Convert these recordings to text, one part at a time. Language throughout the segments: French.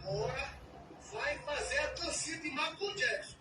agora vai fazer a dancinha de Michael Jackson.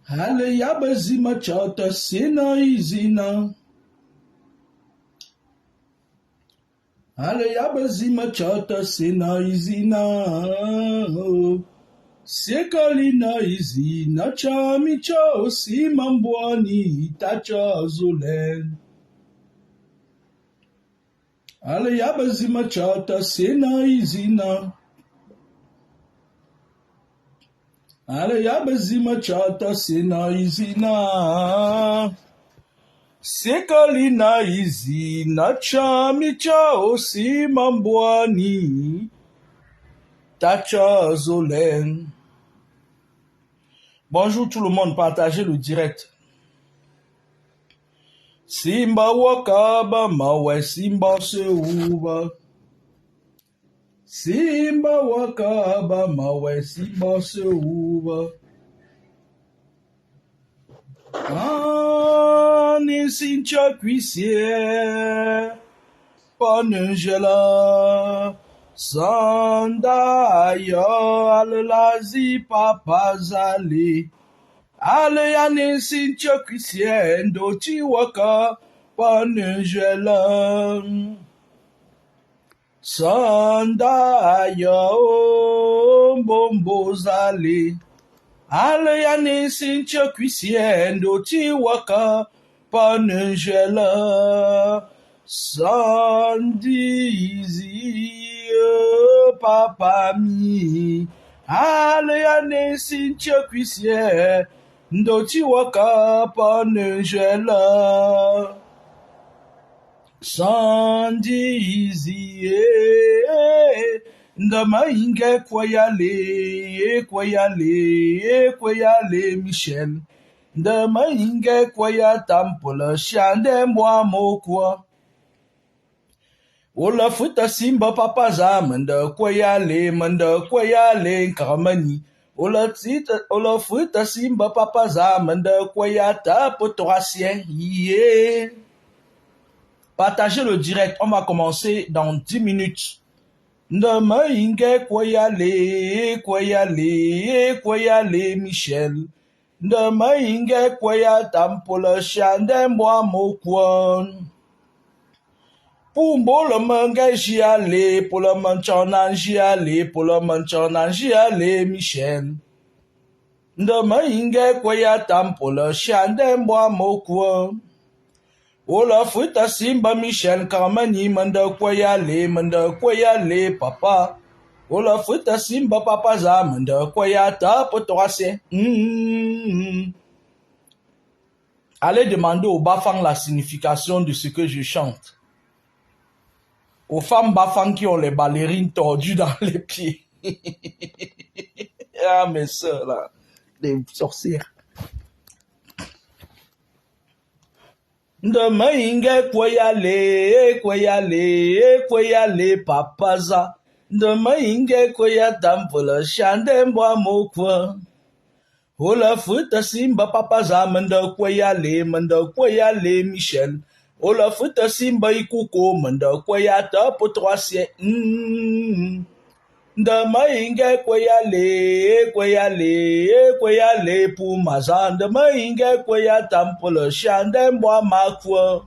Hale yabazima chata sina izina. Hale yabazima chata sina izina. Sekalina izina chami cho simambwani tacha zulen. Hale yabazima chata sina izina. Ale yabazima chata sina izina. Sekalina izina chami chao simambwani tacha zolen. Bonjour tout le monde, partagez le direct. Simba wakaba mawe simba seuba. Simba wakaba mawe simba seuba. Ani sincha cuissier, panengela, sandaya, alelazi papazali. Ale yani sincha cuissier, ndo chiwaka, panengela. Sandaya, bombozali. Ale yani sincha cuisiendo tiwaka panengela sandizi papa mi. Ale yani sincha cuisiendo tiwaka panengela sandizi ndama inge kwayale Michel. Ndama inge kwaya tampola shande mwa mokwa. Ola futa simba papa za manda kwayale nkamani. Ola futa simba papa za manda kwaya tapo troisien. Yeah. Partagez le direct, on va commencer dans 10 minutes. Ndama inge kwayale Michel. Ndama inge kwaya tampola shande mwa mokwan. Pumbo le manga jiale, pour le manchana jiale Michel. Ndama inge kwaya tampola shande mwa mokwan. Ola futa simba Michel kamani manda kwayale papa. Ola futa simba papa za manda kwaya tapo troise. Allez demander au Bafang la signification de ce que je chante. aux femmes baffan qui ont les ballerines tordues dans les pieds. Ah, mes soeurs, là, des sorcières. Demain, inge kweyale, papaza. Demain, inge kwaya tampola, chandemboa mokwa. Ola futa simba papaza, manda kweyale, Michel. Ola futa simba ikuko, manda kweyata potroisier. Demain, inge kweyale, pour mazan. Demain, inge kwaya tampola, chandemboa makwa.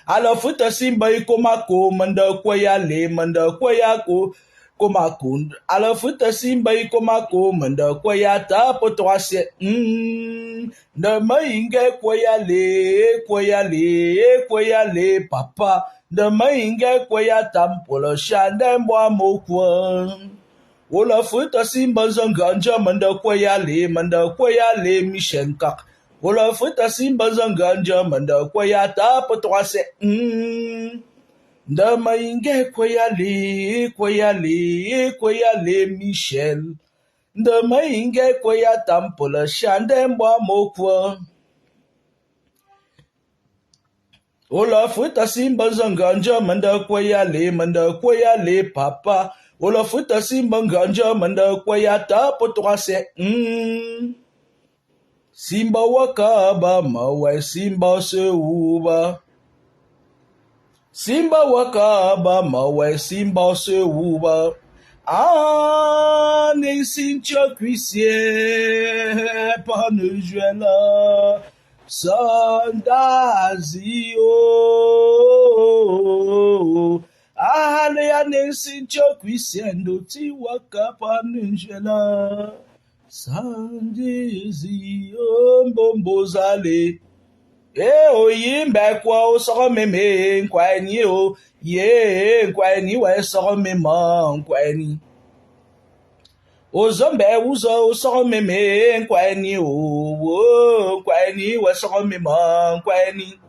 Alors futa simba ikomako, manda kweyako, komako. Alors futa simba ikomako, manda kweyata potroisier. Demain, inge kweyale, papa. Demain, inge kweyata mpolo, chandemboa mokwa. Ola futa simba zanganja, manda kweyale, Michel Kak. Ola futa simba zanganja, manda kweyata potroisier. Demain, inge kweyale, Michel. Demain, inge kweyata mpolo, chandemboa mokwa. Ola futa simba zanganja, manda kweyale, papa. Ola futa simba nganja, manda kweyata potroisier. Simba wakaba, mawe simba seuba. Simba wakaba, mawe simba seuba. Ah, ne sincha cuissier, pas ne juela. Sandazio. Ale anesincho quisiendo ti wakapa ninjela. Sandizio bombozale. Oyimbe kwa o soro meme nkwani o. Ye nkwani we soro mema nkwani. Ozombe uzo soro meme nkwani o. Nkwani we soro mema nkwani.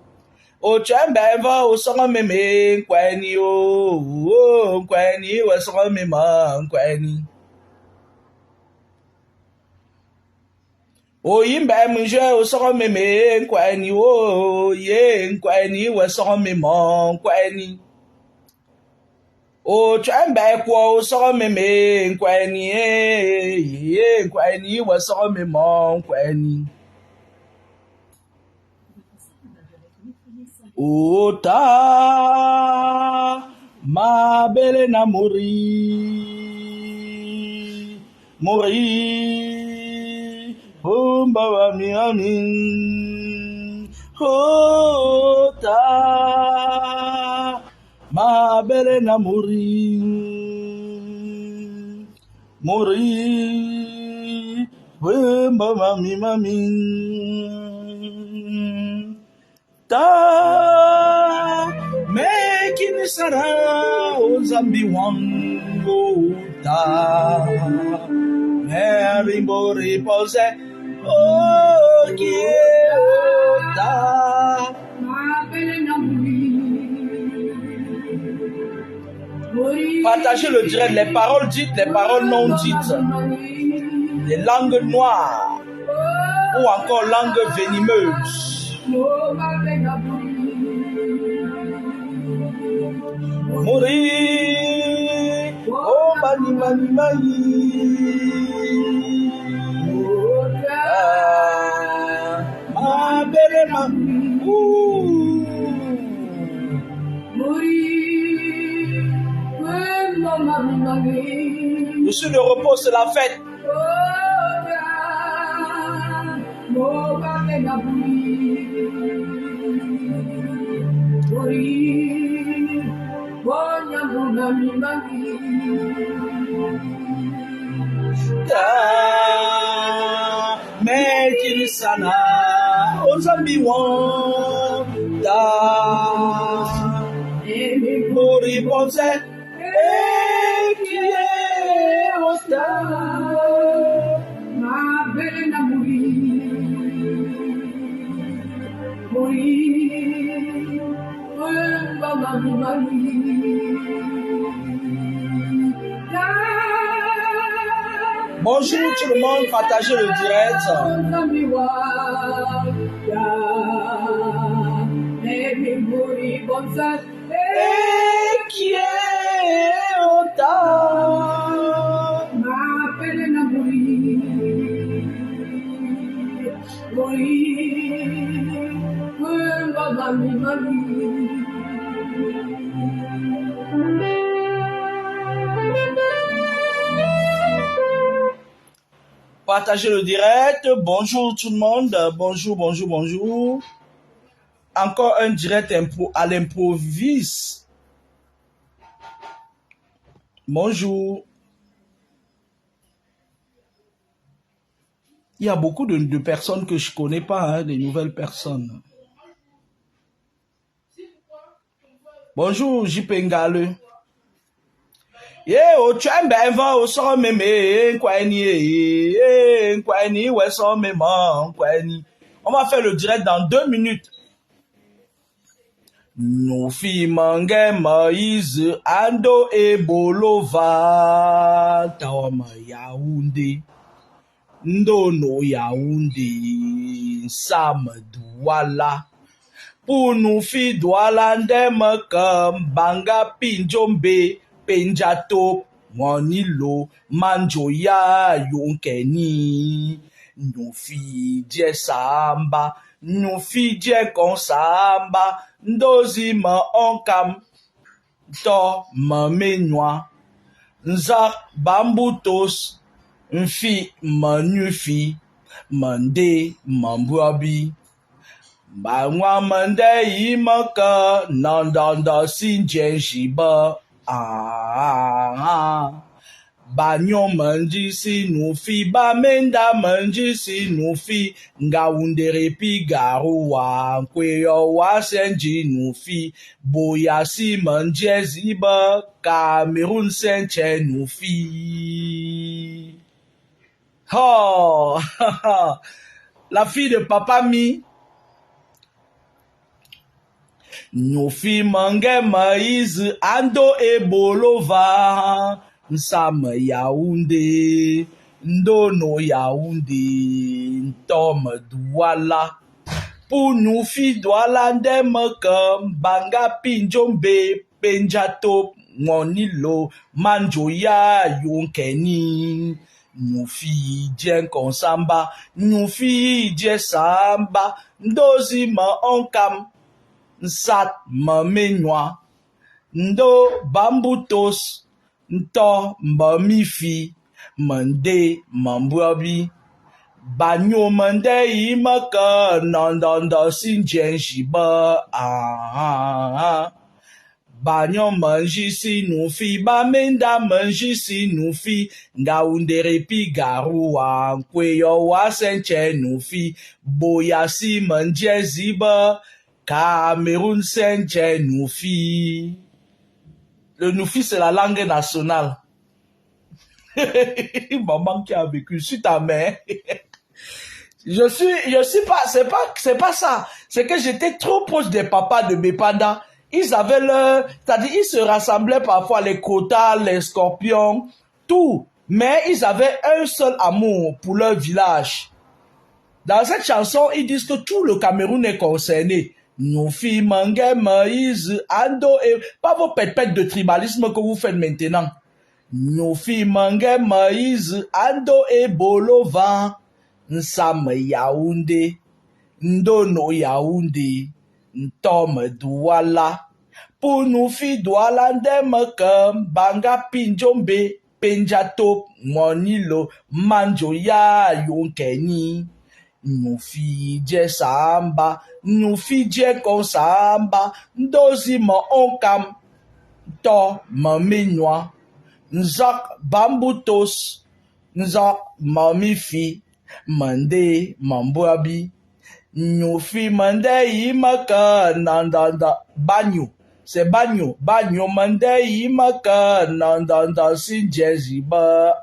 O chembe va o soro meme nkwani o. Nkwani we soro mema nkwani. O yimbe mje o soro meme nkwani o. Ye nkwani we soro mema nkwani. O chembe kwa o soro meme nkwani ye nkwani we soro mema nkwani. Ota ma bele na mori humba wa miamin. Ota ma bele na mori humba wa miamin. Ta mekini sara o zambi wango ta merimbo repose o ta. Partagez le direct, les paroles dites, les paroles non dites, les langues noires ou encore langues venimeuses. Mourir, oh mani mani mani, ma belle ma, je suis de repos, c'est la fête. Mekini sana ozambi wanda mori bonze ekie ota ma belle na mori mami Bonjour tout le monde, partagez le direct. Et qui est autant? Ma peine n'a Partagez le direct. Bonjour tout le monde. Bonjour, bonjour, bonjour. Encore un direct à l'improviste. Bonjour. Il y a beaucoup de personnes que je ne connais pas, hein, des nouvelles personnes. Bonjour, JP Ngale. O tchembe va au son mémé, kwani, ouais, son mémé, kwani. On va faire le direct dans 2 minutes. Nous filmange Moïse, Ando et Bolova, Tawama Yaoundé, Ndono Yaoundé, Sam Douala. Pour nous fi Douala ndem comme Banga Pinjombe, Penjato, Monilo, Manjoya, Yonkeni, nous fi Samba, nous fi Konsamba, Ndozi ma onkam, to ma menwa, nzak bambutos, nfi ma nufi, mande mambwabi. Bangwa mande imaka, nandanda sinjenjiba, Banyo manji si nufi, bamenda manji si nufi, ngaundere pi garuwa, kweyo wa senji nufi, boya si manje ziba, Cameroun senche nufi. Oh, la fille de Papa Mi. Nufi mange maïs, ando e bolova, nsam Yaoundé, ndono Yaoundé, ntom douala. Pour nous fi douala ndem comme banga pinjombe, penjato, monilo, manjoya yonkeni. Nous fi dien konsamba, nous fi dien samba, ndozi ma onkam. Nsat ma menwa, ndo bambutos, nto mba mifi, mande mambwabi, banyo mande imaka, nandanda sinjenjiba, banyo manji si nufi, bamenda manji si nufi, ngaundere pi garuwa, kweyo wa senche nufi, boya si manje ziba, Cameroun senche Noufi. Le Noufi, c'est la langue nationale. Maman qui a vécu sur ta mère. Je suis pas, c'est pas ça. C'est que j'étais trop proche des papas de Bepanda. Ils avaient c'est-à-dire, ils se rassemblaient parfois, les quotas, les scorpions, tout. Mais ils avaient un seul amour pour leur village. Dans cette chanson, ils disent que tout le Cameroun est concerné. Nous fi mange maïs, ando et pas vos pètes de tribalisme que vous faites maintenant. Nous fi mange maïs, ando et bolova, nsam Yaoundé, ndono Yaoundé, ntom douala. Pour nous fi douala ndem comme banga pinjombe, penjato, monilo, manjoya yonkeni. Nous fi samba, nous fi konsamba, ndozi ma onkam, to ma menwa, nzak bambutos, nzak ma mifi, mande mambwabi, nous fi mande imaka, nandanda, banyo, c'est banyo, mande imaka, nandanda sinjeziba,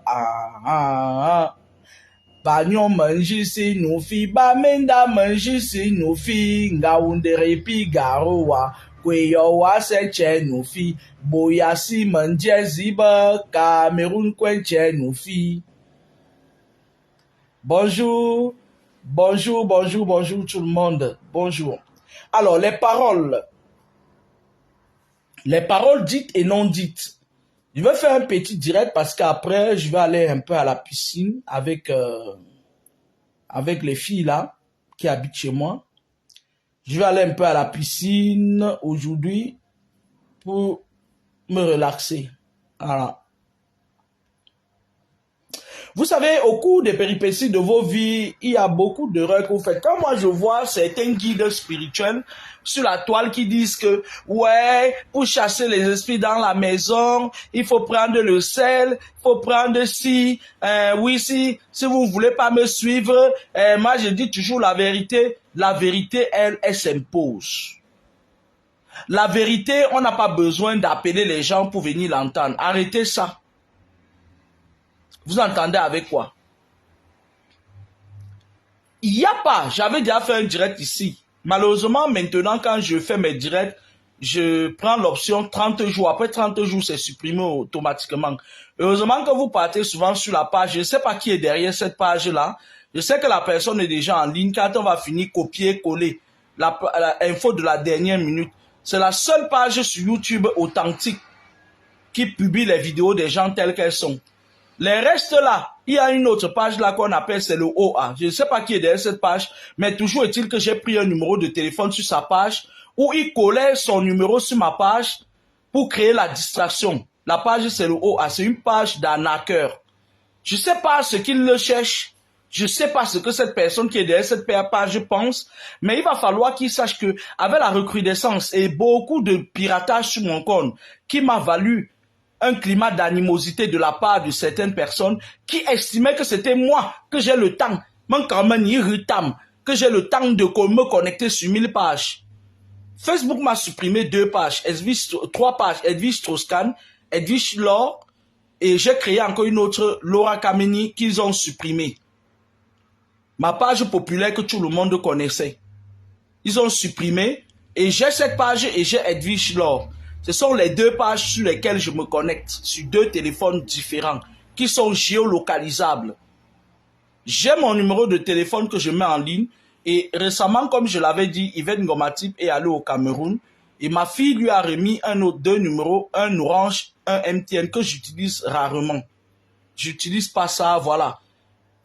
Banyo manji si nufi, bamenda manji si nufi, ngaundere pi garuwa, kweyo wa senche nufi, boya si manje ziba, Cameroun kwenche nufi. Bonjour. Bonjour, bonjour, bonjour tout le monde. Bonjour. Alors, les paroles dites et non dites. Je vais faire un petit direct parce qu'après, je vais aller un peu à la piscine avec les filles là qui habitent chez moi. Je vais aller un peu à la piscine aujourd'hui pour me relaxer. Voilà. Vous savez, au cours des péripéties de vos vies, il y a beaucoup d'erreurs que vous faites. Quand moi je vois certains guides spirituels sur la toile qui disent que, ouais, pour chasser les esprits dans la maison, il faut prendre le sel, il faut prendre si, oui, si vous ne voulez pas me suivre, moi je dis toujours la vérité, elle s'impose. La vérité, on n'a pas besoin d'appeler les gens pour venir l'entendre. Arrêtez ça. Vous entendez avec quoi? Il n'y a pas, j'avais déjà fait un direct ici. Malheureusement, maintenant, quand je fais mes directs, je prends l'option 30 jours. Après 30 jours, c'est supprimé automatiquement. Heureusement que vous partez souvent sur la page. Je ne sais pas qui est derrière cette page-là. Je sais que la personne est déjà en ligne. Quand on va finir copier-coller l'info de la dernière minute, c'est la seule page sur YouTube authentique qui publie les vidéos des gens telles qu'elles sont. Les restes là, il y a une autre page là qu'on appelle, c'est le OA. Je ne sais pas qui est derrière cette page, mais toujours est-il que j'ai pris un numéro de téléphone sur sa page où il collait son numéro sur ma page pour créer la distraction. La page, c'est le OA, c'est une page d'arnaqueur. Je ne sais pas ce qu'il le cherche, je ne sais pas ce que cette personne qui est derrière cette page pense, mais il va falloir qu'il sache que avec la recrudescence et beaucoup de piratage sur mon compte qui m'a valu un climat d'animosité de la part de certaines personnes qui estimaient que c'était moi, que j'ai le temps, que j'ai le temps de me connecter sur 1000 pages. Facebook m'a supprimé 2 pages, 3 pages, Edwige Strauss-Kahn, Edwige Laure, et j'ai créé encore une autre, Laura Kameni, qu'ils ont supprimé. Ma page populaire que tout le monde connaissait. Ils ont supprimé, et j'ai cette page et j'ai Edwige Laure. Ce sont les 2 pages sur lesquelles je me connecte, sur 2 téléphones différents, qui sont géolocalisables. J'ai mon numéro de téléphone que je mets en ligne, et récemment, comme je l'avais dit, Yvette Ngomatip est allée au Cameroun, et ma fille lui a remis 2 numéros, un Orange, un MTN, que j'utilise rarement. J'utilise pas ça, voilà.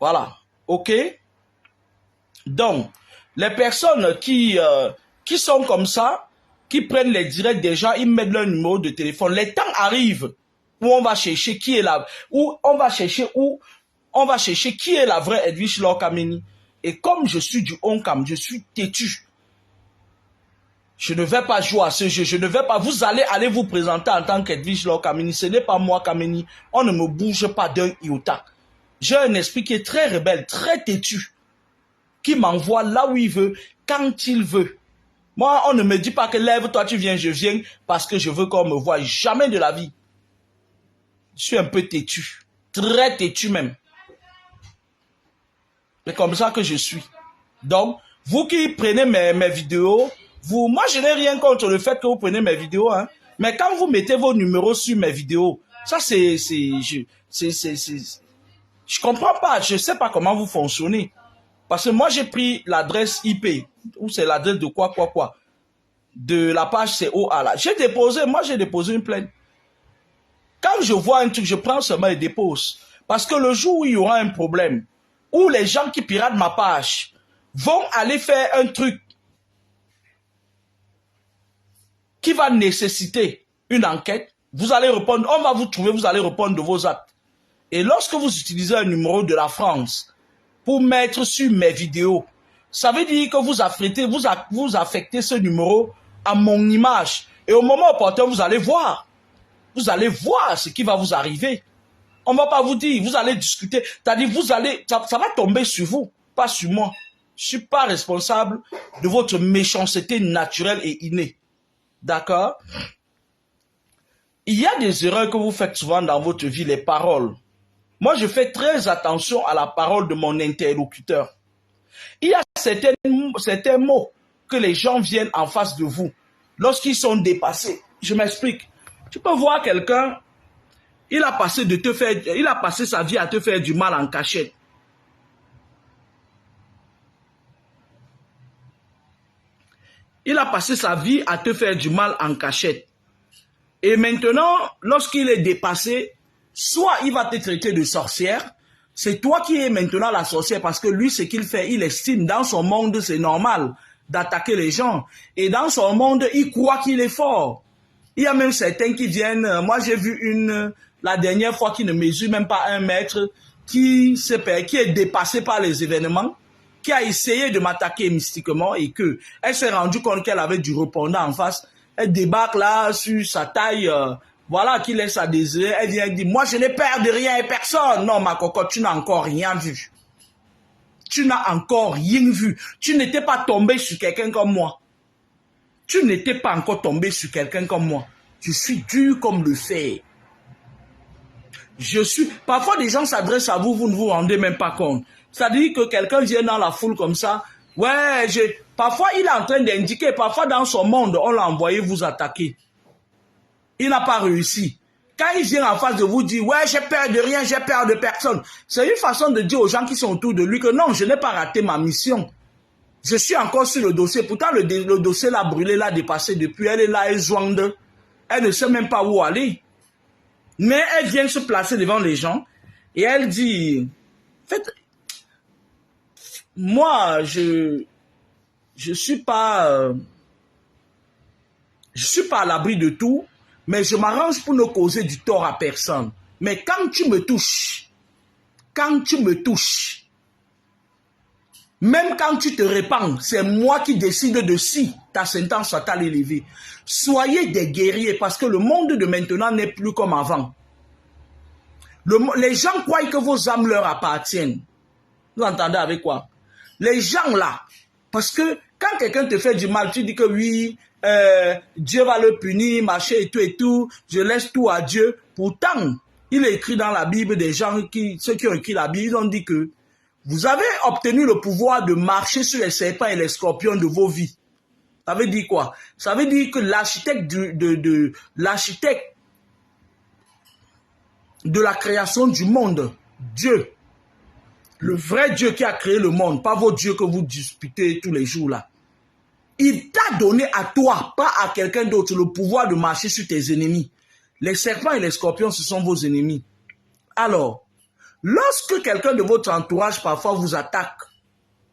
Voilà, ok? Donc, les personnes qui sont comme ça, qui prennent les directs des gens, ils mettent leur numéro de téléphone. Les temps arrivent où on va chercher qui est la, où on va chercher qui est la vraie Edwige Laure Kameni. Et comme je suis du Oncam, je suis têtu. Je ne vais pas jouer à ce jeu. Je ne vais pas. Vous allez vous présenter en tant qu'Edwige Laure Kameni. Ce n'est pas moi Kameni. On ne me bouge pas d'un iota. J'ai un esprit qui est très rebelle, très têtu, qui m'envoie là où il veut, quand il veut. Moi, on ne me dit pas que lève-toi, tu viens, je viens, parce que je veux qu'on me voie. Jamais de la vie. Je suis un peu têtu. Très têtu même. C'est comme ça que je suis. Donc, vous qui prenez mes vidéos, moi, je n'ai rien contre le fait que vous prenez mes vidéos, hein. Mais quand vous mettez vos numéros sur mes vidéos, ça, je comprends pas. Je sais pas comment vous fonctionnez. Parce que moi, j'ai pris l'adresse IP, ou c'est l'adresse de quoi. De la page COA là. J'ai déposé une plainte. Quand je vois un truc, je prends seulement et dépose. Parce que le jour où il y aura un problème, où les gens qui piratent ma page vont aller faire un truc qui va nécessiter une enquête, vous allez répondre, on va vous trouver, vous allez répondre de vos actes. Et lorsque vous utilisez un numéro de la France pour mettre sur mes vidéos, ça veut dire que vous affectez ce numéro à mon image. Et au moment opportun, vous allez voir. Vous allez voir ce qui va vous arriver. On ne va pas vous dire, vous allez discuter. C'est-à-dire, ça va tomber sur vous, pas sur moi. Je ne suis pas responsable de votre méchanceté naturelle et innée. D'accord? Il y a des erreurs que vous faites souvent dans votre vie, les paroles. Moi, je fais très attention à la parole de mon interlocuteur. Il y a certains mots que les gens viennent en face de vous lorsqu'ils sont dépassés. Je m'explique. Tu peux voir quelqu'un, il a passé sa vie à te faire du mal en cachette. Il a passé sa vie à te faire du mal en cachette. Et maintenant, lorsqu'il est dépassé, soit il va te traiter de sorcière, c'est toi qui es maintenant la sorcière parce que lui, ce qu'il fait, il estime dans son monde, c'est normal d'attaquer les gens. Et dans son monde, il croit qu'il est fort. Il y a même certains qui viennent, moi j'ai vu la dernière fois qui ne mesure même pas 1 mètre, qui est dépassée par les événements, qui a essayé de m'attaquer mystiquement et que elle s'est rendue compte qu'elle avait du répondant en face. Elle débarque là sur sa taille, voilà, qui laisse à désirer. Elle vient dire, moi je n'ai peur de rien et personne. Non, ma cocotte, tu n'as encore rien vu. Tu n'as encore rien vu. Tu n'étais pas tombé sur quelqu'un comme moi. Tu n'étais pas encore tombé sur quelqu'un comme moi. Je suis dur comme le fer. Parfois, des gens s'adressent à vous, vous ne vous rendez même pas compte. C'est-à-dire que quelqu'un vient dans la foule comme ça. Ouais, parfois, il est en train d'indiquer. Parfois, dans son monde, on l'a envoyé vous attaquer. Il n'a pas réussi. Quand il vient en face de vous dire, ouais, j'ai peur de rien, j'ai peur de personne. C'est une façon de dire aux gens qui sont autour de lui que non, je n'ai pas raté ma mission. Je suis encore sur le dossier. Pourtant, le dossier l'a brûlé, l'a dépassé depuis. Elle est là, elle jointe. Elle ne sait même pas où aller. Mais elle vient se placer devant les gens et elle dit, en fait, moi, je suis pas à l'abri de tout, mais je m'arrange pour ne causer du tort à personne. Mais quand tu me touches, même quand tu te répands, c'est moi qui décide de si ta sentence fatale est élevée. Soyez des guerriers parce que le monde de maintenant n'est plus comme avant. Les gens croient que vos âmes leur appartiennent. Vous entendez avec quoi? Les gens là, parce que quand quelqu'un te fait du mal, tu dis que oui, Dieu va le punir, machin et tout, je laisse tout à Dieu. Pourtant, il est écrit dans la Bible des gens, ceux qui ont écrit la Bible, ils ont dit que vous avez obtenu le pouvoir de marcher sur les serpents et les scorpions de vos vies. Ça veut dire quoi? Ça veut dire que l'architecte l'architecte de la création du monde, Dieu, le vrai Dieu qui a créé le monde, pas vos dieux que vous disputez tous les jours là, il t'a donné à toi, pas à quelqu'un d'autre, le pouvoir de marcher sur tes ennemis. Les serpents et les scorpions, ce sont vos ennemis. Alors, lorsque quelqu'un de votre entourage parfois vous attaque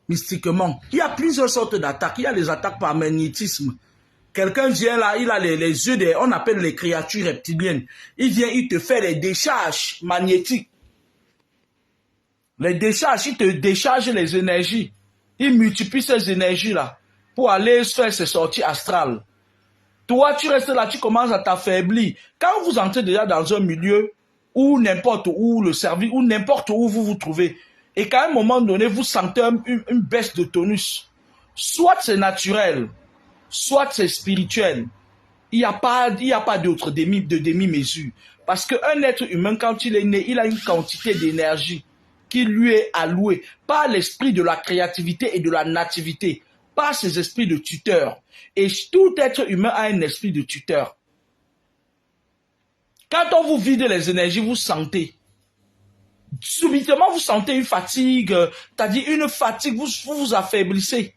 mystiquement, il y a plusieurs sortes d'attaques. Il y a les attaques par magnétisme. Quelqu'un vient là, il a les yeux on appelle les créatures reptiliennes. Il vient, il te fait les décharges magnétiques. Les décharges, il te décharge les énergies. Il multiplie ces énergies-là pour aller faire ses sorties astrales. Toi, tu restes là, tu commences à t'affaiblir. Quand vous entrez déjà dans un milieu où n'importe où le service, ou n'importe où vous vous trouvez, et qu'à un moment donné, vous sentez une baisse de tonus, soit c'est naturel, soit c'est spirituel. Il n'y a pas d'autre demi-mesure. Parce qu'un être humain, quand il est né, il a une quantité d'énergie qui lui est allouée par l'esprit de la créativité et de la nativité, par ses esprits de tuteur. Et tout être humain a un esprit de tuteur. Quand on vous vide les énergies, vous sentez. Subitement, vous sentez une fatigue, c'est-à-dire une fatigue, vous vous affaiblissez.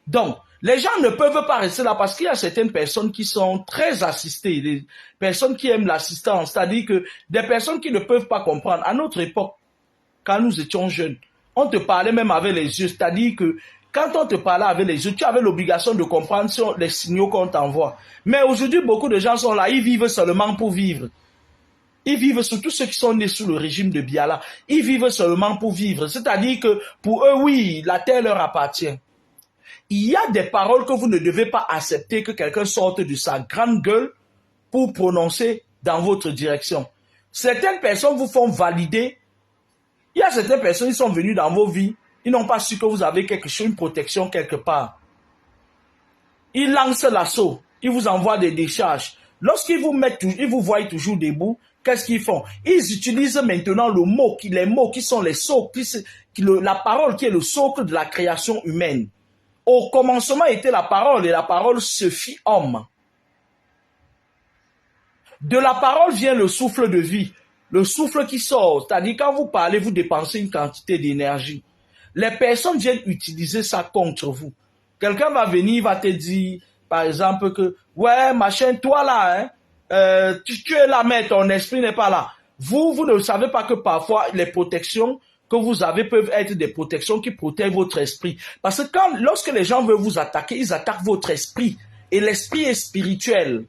Donc, les gens ne peuvent pas rester là parce qu'il y a certaines personnes qui sont très assistées, des personnes qui aiment l'assistance, c'est-à-dire que des personnes qui ne peuvent pas comprendre. À notre époque, quand nous étions jeunes, on te parlait même avec les yeux, c'est-à-dire que quand on te parlait avec les yeux, tu avais l'obligation de comprendre sur les signaux qu'on t'envoie. Mais aujourd'hui, beaucoup de gens sont là, ils vivent seulement pour vivre. Ils vivent, surtout ceux qui sont nés sous le régime de Biala, ils vivent seulement pour vivre. C'est-à-dire que pour eux, oui, la terre leur appartient. Il y a des paroles que vous ne devez pas accepter que quelqu'un sorte de sa grande gueule pour prononcer dans votre direction. Certaines personnes vous font valider. Il y a certaines personnes qui sont venues dans vos vies. Ils n'ont pas su que vous avez quelque chose, une protection quelque part. Ils lancent l'assaut. Ils vous envoient des décharges. Lorsqu'ils vous mettent, ils vous voient toujours debout, qu'est-ce qu'ils font? Ils utilisent maintenant les mots qui sont les socles, la parole qui est le socle de la création humaine. Au commencement était la parole et la parole se fit homme. De la parole vient le souffle de vie, le souffle qui sort, c'est-à-dire quand vous parlez, vous dépensez une quantité d'énergie. Les personnes viennent utiliser ça contre vous. Quelqu'un va venir, va te dire, par exemple, que, ouais, machin, toi là, hein, tu es là, mais ton esprit n'est pas là. Vous ne savez pas que parfois, les protections que vous avez peuvent être des protections qui protègent votre esprit. Parce que lorsque les gens veulent vous attaquer, ils attaquent votre esprit. Et l'esprit est spirituel.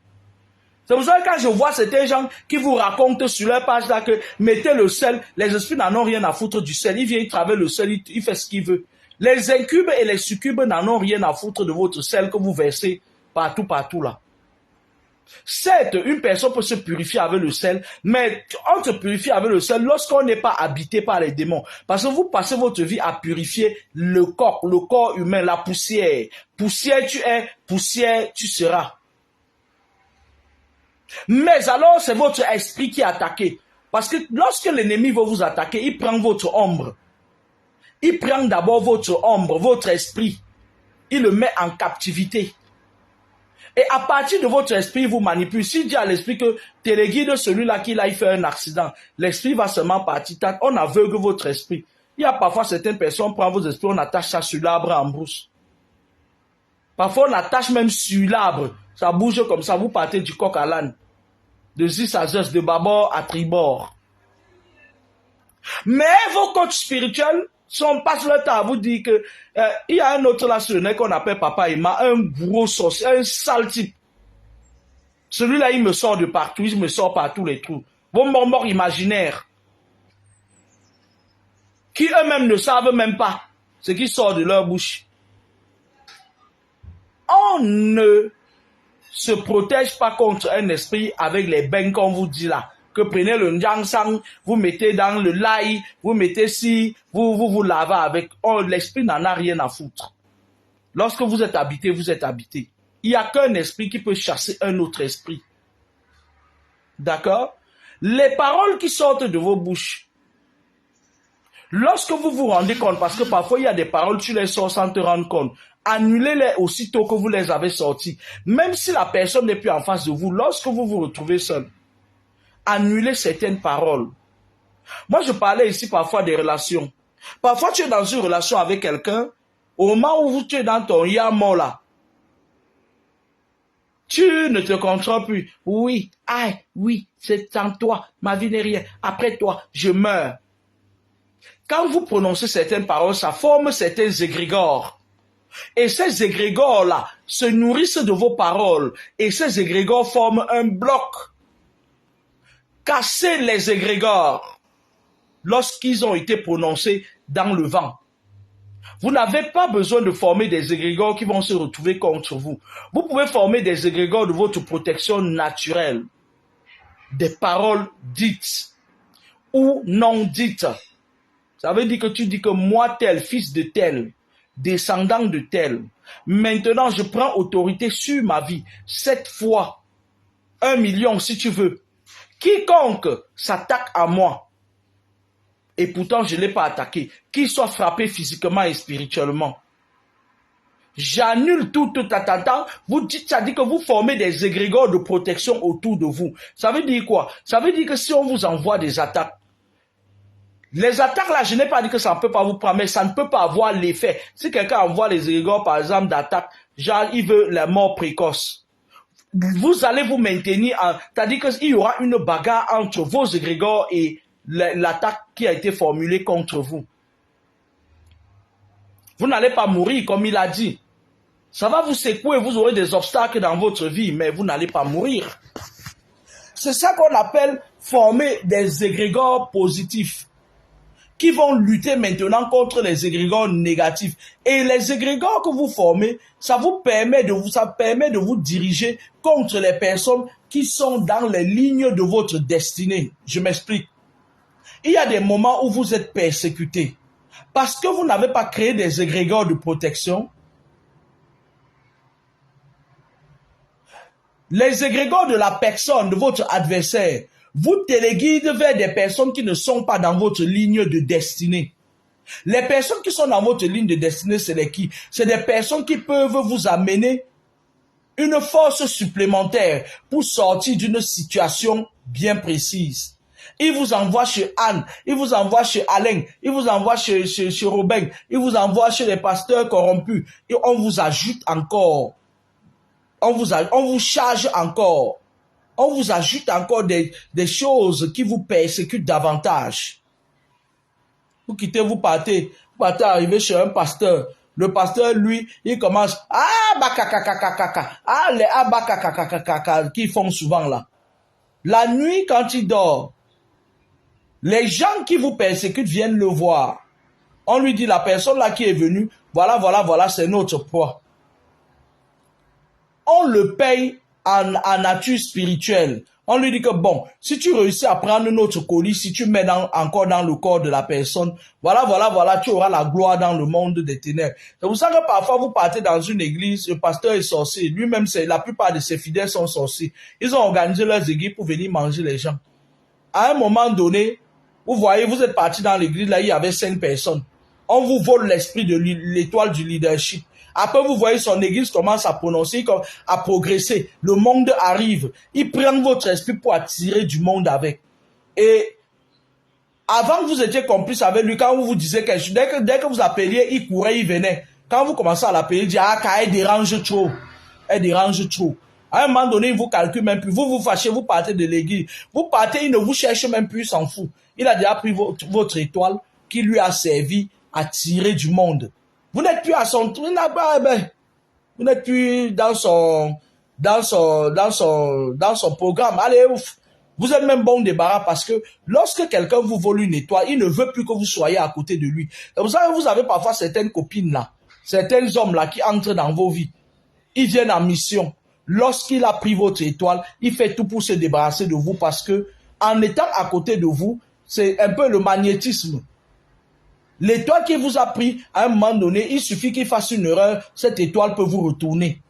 C'est pour ça que quand je vois certains gens qui vous racontent sur leur page là que mettez le sel, les esprits n'en ont rien à foutre du sel. Il vient, il travaille le sel, il fait ce qu'il veut. Les incubes et les succubes n'en ont rien à foutre de votre sel que vous versez partout là. Certes, une personne peut se purifier avec le sel, mais on se purifie avec le sel lorsqu'on n'est pas habité par les démons. Parce que vous passez votre vie à purifier le corps humain, la poussière. Poussière tu es, poussière tu seras. Mais alors, c'est votre esprit qui est attaqué. Parce que lorsque l'ennemi veut vous attaquer, il prend votre ombre. Il prend d'abord votre ombre, votre esprit. Il le met en captivité. Et à partir de votre esprit, il vous manipule. S'il dit à l'esprit que téléguide celui-là qui il fait un accident, l'esprit va seulement partir. On aveugle votre esprit. Il y a parfois certaines personnes, on prend vos esprits, on attache ça sur l'arbre en brousse. Parfois, on attache même sur l'arbre. Ça bouge comme ça, vous partez du coq à l'âne. De 10 à 10, de bâbord à tribord. Mais vos coachs spirituels passent leur temps à vous dire que il y a un autre là sur le nez qu'on appelle Papa Emma, un gros sorcier, un sale type. Celui-là, il me sort de partout, il me sort par tous les trous. Vos morts imaginaires, qui eux-mêmes ne savent même pas ce qui sort de leur bouche. On ne se protège pas contre un esprit avec les bains qu'on vous dit là. Que prenez le njangsang, vous mettez dans le laï, vous mettez si, vous lavez avec. Oh, l'esprit n'en a rien à foutre. Lorsque vous êtes habité, vous êtes habité. Il n'y a qu'un esprit qui peut chasser un autre esprit. D'accord? Les paroles qui sortent de vos bouches, lorsque vous vous rendez compte, parce que parfois il y a des paroles, tu les sors sans te rendre compte, annulez-les aussitôt que vous les avez sorties. Même si la personne n'est plus en face de vous, lorsque vous vous retrouvez seul, annulez certaines paroles. Moi, je parlais ici parfois des relations. Parfois, tu es dans une relation avec quelqu'un, au moment où tu es dans ton yamo là, tu ne te contrôles plus. Oui, aïe, oui, c'est en toi, ma vie n'est rien. Après toi, je meurs. Quand vous prononcez certaines paroles, ça forme certains égrégores. Et ces égrégores-là se nourrissent de vos paroles. Et ces égrégores forment un bloc. Cassez les égrégores lorsqu'ils ont été prononcés dans le vent. Vous n'avez pas besoin de former des égrégores qui vont se retrouver contre vous. Vous pouvez former des égrégores de votre protection naturelle. Des paroles dites ou non dites. Ça veut dire que tu dis que moi tel, fils de tel, descendant de tel, maintenant je prends autorité sur ma vie. 7 fois, 1 million si tu veux. Quiconque s'attaque à moi, et pourtant je ne l'ai pas attaqué, qu'il soit frappé physiquement et spirituellement. J'annule tout attendant. Vous dites, ça dit que vous formez des égrégores de protection autour de vous. Ça veut dire quoi? Ça veut dire que si on vous envoie des attaques, les attaques là, je n'ai pas dit que ça ne peut pas vous prendre, mais ça ne peut pas avoir l'effet. Si quelqu'un envoie les égrégores, par exemple, d'attaque, genre il veut la mort précoce, vous allez vous maintenir, c'est-à-dire qu'il y aura une bagarre entre vos égrégores et l'attaque qui a été formulée contre vous. Vous n'allez pas mourir comme il a dit. Ça va vous secouer, vous aurez des obstacles dans votre vie, mais vous n'allez pas mourir. C'est ça qu'on appelle former des égrégores positifs qui vont lutter maintenant contre les égrégores négatifs. Et les égrégores que vous formez, ça permet de vous diriger contre les personnes qui sont dans les lignes de votre destinée. Je m'explique. Il y a des moments où vous êtes persécuté. Parce que vous n'avez pas créé des égrégores de protection. Les égrégores de la personne, de votre adversaire, vous téléguident vers des personnes qui ne sont pas dans votre ligne de destinée. Les personnes qui sont dans votre ligne de destinée, c'est les qui? C'est des personnes qui peuvent vous amener une force supplémentaire pour sortir d'une situation bien précise. Il vous envoie chez Anne, il vous envoie chez Alain, il vous envoie chez Robin, il vous envoie chez les pasteurs corrompus. Et on vous ajoute encore. On vous charge encore. On vous ajoute encore des choses qui vous persécutent davantage. Vous quittez, vous partez arriver chez un pasteur. Le pasteur, lui, il commence, les qu'ils font souvent là. La nuit, quand il dort, les gens qui vous persécutent viennent le voir. On lui dit, la personne là qui est venue, voilà, c'est notre poids. On le paye en nature spirituelle. On lui dit que bon, si tu réussis à prendre notre colis, si tu mets encore dans le corps de la personne, voilà, tu auras la gloire dans le monde des ténèbres. C'est pour ça que parfois vous partez dans une église, le pasteur est sorcier, lui-même, la plupart de ses fidèles sont sorciers. Ils ont organisé leurs églises pour venir manger les gens. À un moment donné, vous voyez, vous êtes parti dans l'église, là, il y avait 5 personnes. On vous vole l'esprit de l'étoile du leadership. Après, vous voyez, son église commence à prononcer, à progresser. Le monde arrive. Ils prennent votre esprit pour attirer du monde avec. Et avant, vous étiez complice avec lui. Quand vous vous disiez quelque chose, dès que vous appeliez, il courait, il venait. Quand vous commencez à l'appeler, il dit, elle dérange trop. Elle dérange trop. À un moment donné, il vous calcule même plus. Vous vous fâchez, vous partez de l'église. Vous partez, il ne vous cherche même plus, il s'en fout. Il a déjà pris votre étoile qui lui a servi à tirer du monde. Vous n'êtes plus à son truc, vous n'êtes plus dans son programme. Allez, ouf. Vous êtes même bon débarras parce que lorsque quelqu'un vous vole une étoile, il ne veut plus que vous soyez à côté de lui. C'est pour ça que vous avez parfois certaines copines là, certains hommes là qui entrent dans vos vies. Ils viennent en mission. Lorsqu'il a pris votre étoile, il fait tout pour se débarrasser de vous parce que en étant à côté de vous, c'est un peu le magnétisme. L'étoile qui vous a pris, à un moment donné, il suffit qu'il fasse une erreur, cette étoile peut vous retourner.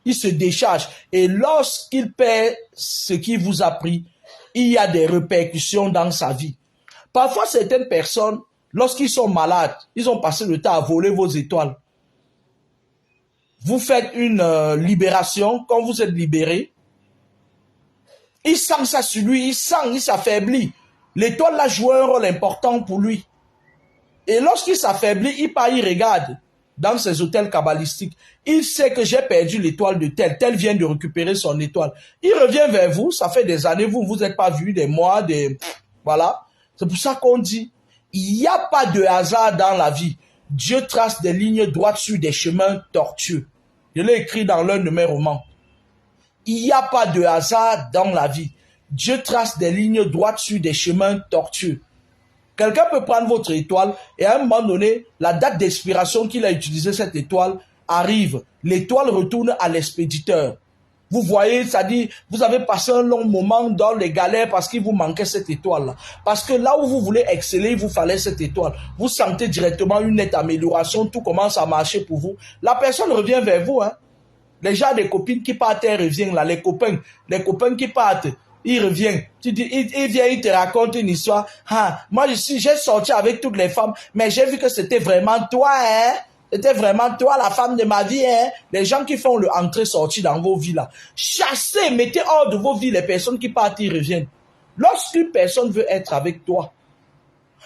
Il se décharge. Et lorsqu'il perd ce qu'il vous a pris, il y a des répercussions dans sa vie. Parfois, certaines personnes, lorsqu'ils sont malades, ils ont passé le temps à voler vos étoiles. Vous faites une libération, quand vous êtes libéré, il sent ça sur lui, il s'affaiblit. L'étoile a joué un rôle important pour lui. Et lorsqu'il s'affaiblit, il part, il regarde dans ses hôtels kabbalistiques. Il sait que j'ai perdu l'étoile de tel vient de récupérer son étoile. Il revient vers vous, ça fait des années, vous ne vous êtes pas vu, des mois, voilà. C'est pour ça qu'on dit, il n'y a pas de hasard dans la vie. Dieu trace des lignes droites sur des chemins tortueux. Je l'ai écrit dans l'un de mes romans. Il n'y a pas de hasard dans la vie. Dieu trace des lignes droites sur des chemins tortueux. Quelqu'un peut prendre votre étoile et à un moment donné, la date d'expiration qu'il a utilisé cette étoile arrive. L'étoile retourne à l'expéditeur. Vous voyez, ça dit, vous avez passé un long moment dans les galères parce qu'il vous manquait cette étoile-là. Parce que là où vous voulez exceller, il vous fallait cette étoile. Vous sentez directement une nette amélioration, tout commence à marcher pour vous. La personne revient vers vous. Hein. Les gens, des copines qui partent, elles reviennent là. Les copains qui partent. Il revient, tu dis, il vient, il te raconte une histoire. Moi, j'ai sorti avec toutes les femmes, mais j'ai vu que c'était vraiment toi, hein. C'était vraiment toi, la femme de ma vie, hein. Les gens qui font le entrée-sortie dans vos vies, là. Chassez, mettez hors de vos vies les personnes qui partent, ils reviennent. Lorsqu'une personne veut être avec toi,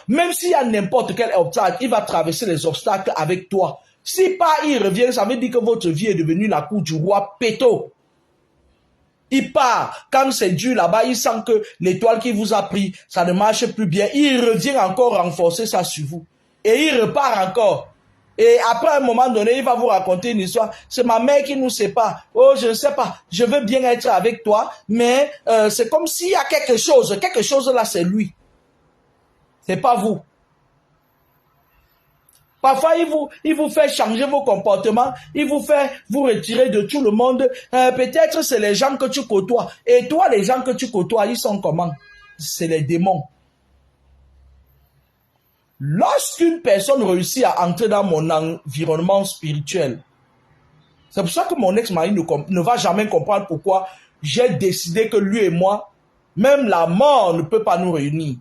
même s'il y a n'importe quel obstacle, il va traverser les obstacles avec toi. Si pas il revient, ça veut dire que votre vie est devenue la cour du roi Péto. Il part, quand c'est dur là-bas, il sent que l'étoile qui vous a pris, ça ne marche plus bien. Il revient encore renforcer ça sur vous. Et il repart encore. Et après un moment donné, il va vous raconter une histoire. C'est ma mère qui nous sépare. Oh, je ne sais pas, je veux bien être avec toi, mais c'est comme s'il y a quelque chose là, c'est lui. C'est pas vous. Parfois, il vous fait changer vos comportements, il vous fait vous retirer de tout le monde. Peut-être c'est les gens que tu côtoies. Et toi, les gens que tu côtoies, ils sont comment? C'est les démons. Lorsqu'une personne réussit à entrer dans mon environnement spirituel, c'est pour ça que mon ex-mari ne va jamais comprendre pourquoi j'ai décidé que lui et moi, même la mort ne peut pas nous réunir.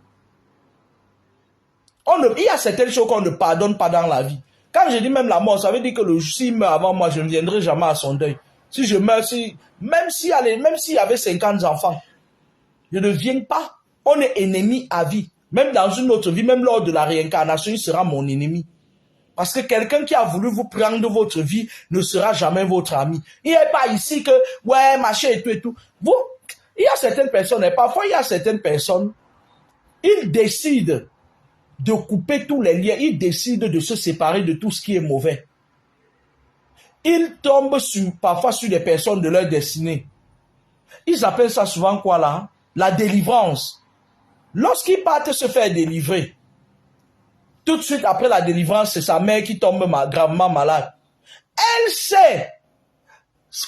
Il y a certaines choses qu'on ne pardonne pas dans la vie. Quand je dis même la mort, ça veut dire que s'il meurt avant moi, je ne viendrai jamais à son deuil. Si je meurs, même s'il y avait 50 enfants, je ne viens pas. On est ennemi à vie. Même dans une autre vie, même lors de la réincarnation, il sera mon ennemi. Parce que quelqu'un qui a voulu vous prendre votre vie ne sera jamais votre ami. Il n'est pas ici que, ouais, machin et tout et tout. Vous, il y a certaines personnes, et parfois il y a certaines personnes, ils décident de couper tous les liens, ils décident de se séparer de tout ce qui est mauvais. Ils tombent parfois sur des personnes de leur destinée. Ils appellent ça souvent quoi là? La délivrance. Lorsqu'ils partent se faire délivrer, tout de suite après la délivrance, c'est sa mère qui tombe gravement malade. Elle sait,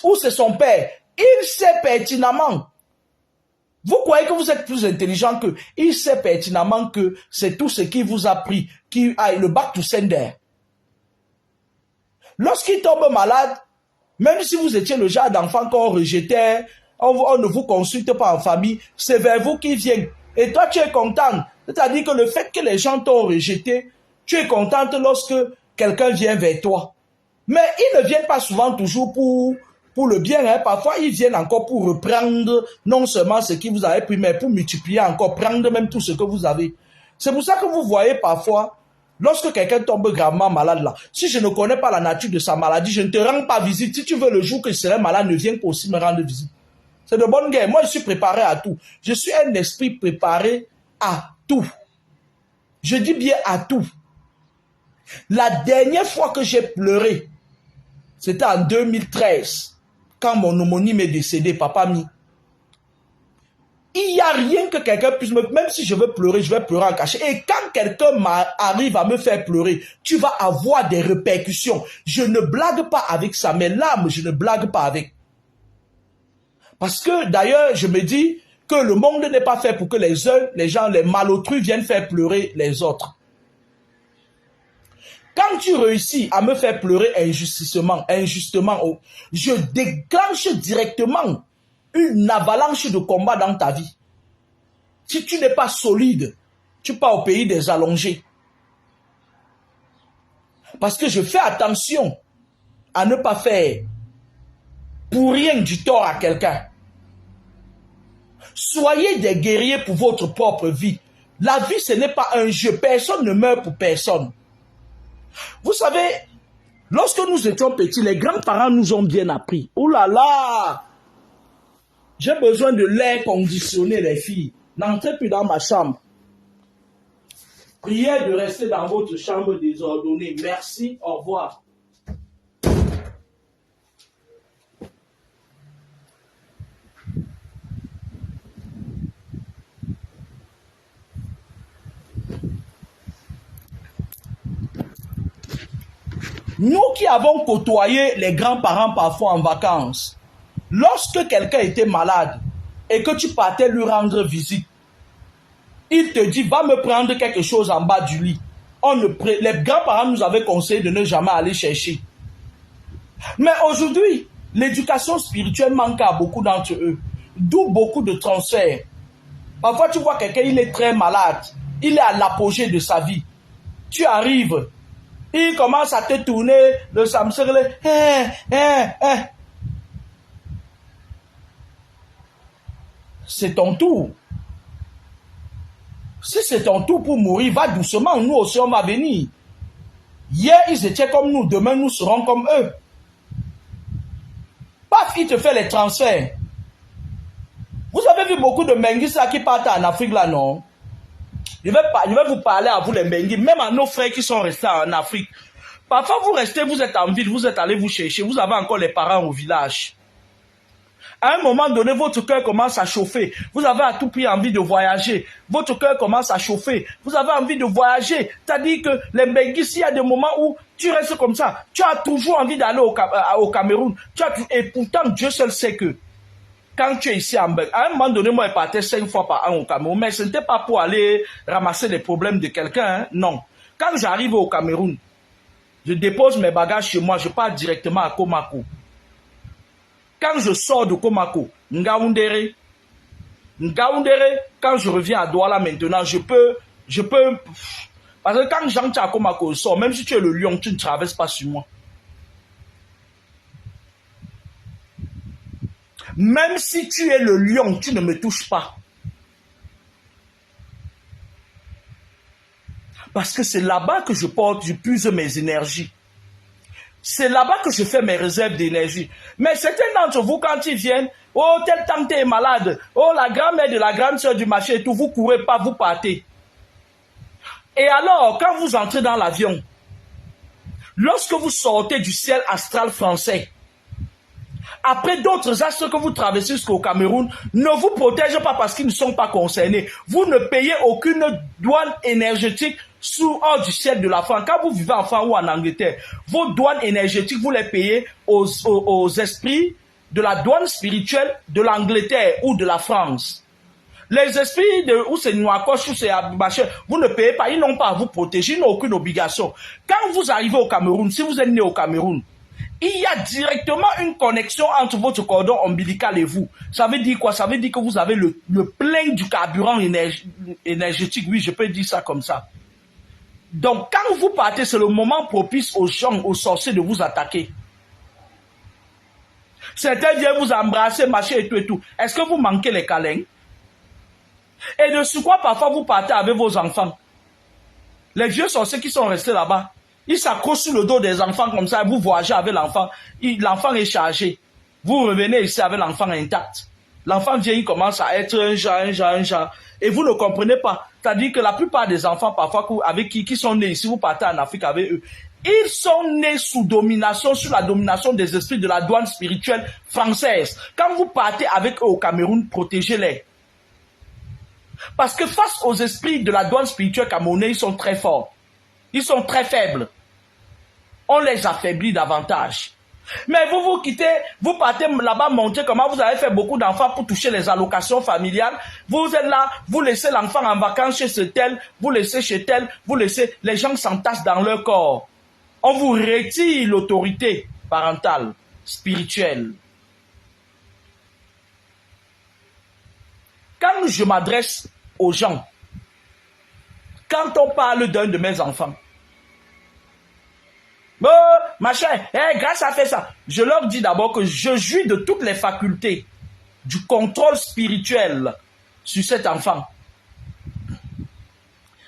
ou c'est son père, il sait pertinemment. Vous croyez que vous êtes plus intelligent qu'eux. Il sait pertinemment que c'est tout ce qui vous a pris, qui a le back to sender. Lorsqu'il tombe malade, même si vous étiez le genre d'enfant qu'on rejetait, on ne vous consulte pas en famille, c'est vers vous qu'il vient. Et toi, tu es content. C'est-à-dire que le fait que les gens t'ont rejeté, tu es contente lorsque quelqu'un vient vers toi. Mais ils ne viennent pas souvent toujours pour le bien. Hein. Parfois, ils viennent encore pour reprendre non seulement ce qui vous avez pris, mais pour multiplier encore, prendre même tout ce que vous avez. C'est pour ça que vous voyez parfois, lorsque quelqu'un tombe gravement malade là, si je ne connais pas la nature de sa maladie, je ne te rends pas visite. Si tu veux le jour que je serai malade, ne viens pas aussi me rendre visite. C'est de bonne guerre. Moi, je suis préparé à tout. Je suis un esprit préparé à tout. Je dis bien à tout. La dernière fois que j'ai pleuré, c'était en 2013, quand mon homonyme est décédé, papa mi. Il n'y a rien que quelqu'un puisse me... Même si je veux pleurer, je vais pleurer en cachet. Et quand quelqu'un arrive à me faire pleurer, tu vas avoir des répercussions. Je ne blague pas avec ça, mais l'âme, je ne blague pas avec. Parce que d'ailleurs, je me dis que le monde n'est pas fait pour que les gens, les malotrus viennent faire pleurer les autres. Quand tu réussis à me faire pleurer injustement, je déclenche directement une avalanche de combat dans ta vie. Si tu n'es pas solide, tu pars au pays des allongés. Parce que je fais attention à ne pas faire pour rien du tort à quelqu'un. Soyez des guerriers pour votre propre vie. La vie, ce n'est pas un jeu. Personne ne meurt pour personne. Vous savez, lorsque nous étions petits, les grands-parents nous ont bien appris. Oh là là! J'ai besoin de l'air conditionné, les filles. N'entrez plus dans ma chambre. Priez de rester dans votre chambre désordonnée. Merci, au revoir. Nous qui avons côtoyé les grands-parents parfois en vacances, lorsque quelqu'un était malade et que tu partais lui rendre visite, il te dit, va me prendre quelque chose en bas du lit. Les grands-parents nous avaient conseillé de ne jamais aller chercher. Mais aujourd'hui, l'éducation spirituelle manque à beaucoup d'entre eux. D'où beaucoup de transferts. Parfois, tu vois quelqu'un, il est très malade. Il est à l'apogée de sa vie. Tu arrives. Il commence à te tourner le Samsung. C'est ton tour. Si c'est ton tour pour mourir, va doucement. Nous aussi, on va venir. Hier, ils étaient comme nous. Demain, nous serons comme eux. Paf, il te fait les transferts. Vous avez vu beaucoup de Menguis là qui partent en Afrique là, non? Je vais vous parler à vous les Menguis, même à nos frères qui sont restés en Afrique. Parfois vous restez, vous êtes en ville, vous êtes allés vous chercher, vous avez encore les parents au village. À un moment donné, votre cœur commence à chauffer. Vous avez à tout prix envie de voyager. Votre cœur commence à chauffer. Vous avez envie de voyager. C'est-à-dire que les Menguis, il y a des moments où tu restes comme ça. Tu as toujours envie d'aller au Cameroun. Et pourtant, Dieu seul sait que quand tu es ici en Belgique, à un moment donné, moi, je partais 5 fois par an au Cameroun, mais ce n'était pas pour aller ramasser les problèmes de quelqu'un, hein, non. Quand j'arrive au Cameroun, je dépose mes bagages chez moi, je pars directement à Komako. Quand je sors de Komako, Ngaoundéré, quand je reviens à Douala maintenant, je peux, parce que quand j'entre à Komako, je sors, même si tu es le lion, tu ne traverses pas sur moi. Même si tu es le lion, tu ne me touches pas. Parce que c'est là-bas que je puise mes énergies. C'est là-bas que je fais mes réserves d'énergie. Mais certains d'entre vous, quand ils viennent, oh, tel tante est malade, oh, la grand-mère de la grande sœur du marché et tout, vous courez pas, vous partez. Et alors, quand vous entrez dans l'avion, lorsque vous sortez du ciel astral français, après d'autres astres que vous traversez jusqu'au Cameroun, ne vous protègent pas parce qu'ils ne sont pas concernés. Vous ne payez aucune douane énergétique hors du ciel de la France. Quand vous vivez en France ou en Angleterre, vos douanes énergétiques, vous les payez aux esprits de la douane spirituelle de l'Angleterre ou de la France. Les esprits où c'est Noakoche, où c'est Abaché, vous ne payez pas, ils n'ont pas à vous protéger, ils n'ont aucune obligation. Quand vous arrivez au Cameroun, si vous êtes né au Cameroun, il y a directement une connexion entre votre cordon ombilical et vous. Ça veut dire quoi? Ça veut dire que vous avez le plein du carburant énergétique. Oui, je peux dire ça comme ça. Donc, quand vous partez, c'est le moment propice aux gens, aux sorciers de vous attaquer. Certains viennent vous embrasser, machin et tout et tout. Est-ce que vous manquez les câlins? Et de ce quoi, parfois, vous partez avec vos enfants. Les vieux sorciers qui sont restés là-bas, ils s'accrochent sur le dos des enfants comme ça, vous voyagez avec l'enfant, l'enfant est chargé. Vous revenez ici avec l'enfant intact. L'enfant vient, il commence à être un genre, et vous ne comprenez pas. C'est-à-dire que la plupart des enfants, parfois, avec qui sont nés ici, vous partez en Afrique avec eux, ils sont nés sous la domination des esprits de la douane spirituelle française. Quand vous partez avec eux au Cameroun, protégez-les. Parce que face aux esprits de la douane spirituelle camerounais, ils sont très forts. Ils sont très faibles. On les affaiblit davantage. Mais vous quittez, vous partez là-bas montrer comment vous avez fait beaucoup d'enfants pour toucher les allocations familiales. Vous êtes là, vous laissez l'enfant en vacances chez ce tel, vous laissez chez tel, vous laissez, les gens s'entassent dans leur corps. On vous retire l'autorité parentale, spirituelle. Quand je m'adresse aux gens, quand on parle d'un de mes enfants, machin, grâce à fait ça, je leur dis d'abord que je jouis de toutes les facultés du contrôle spirituel sur cet enfant.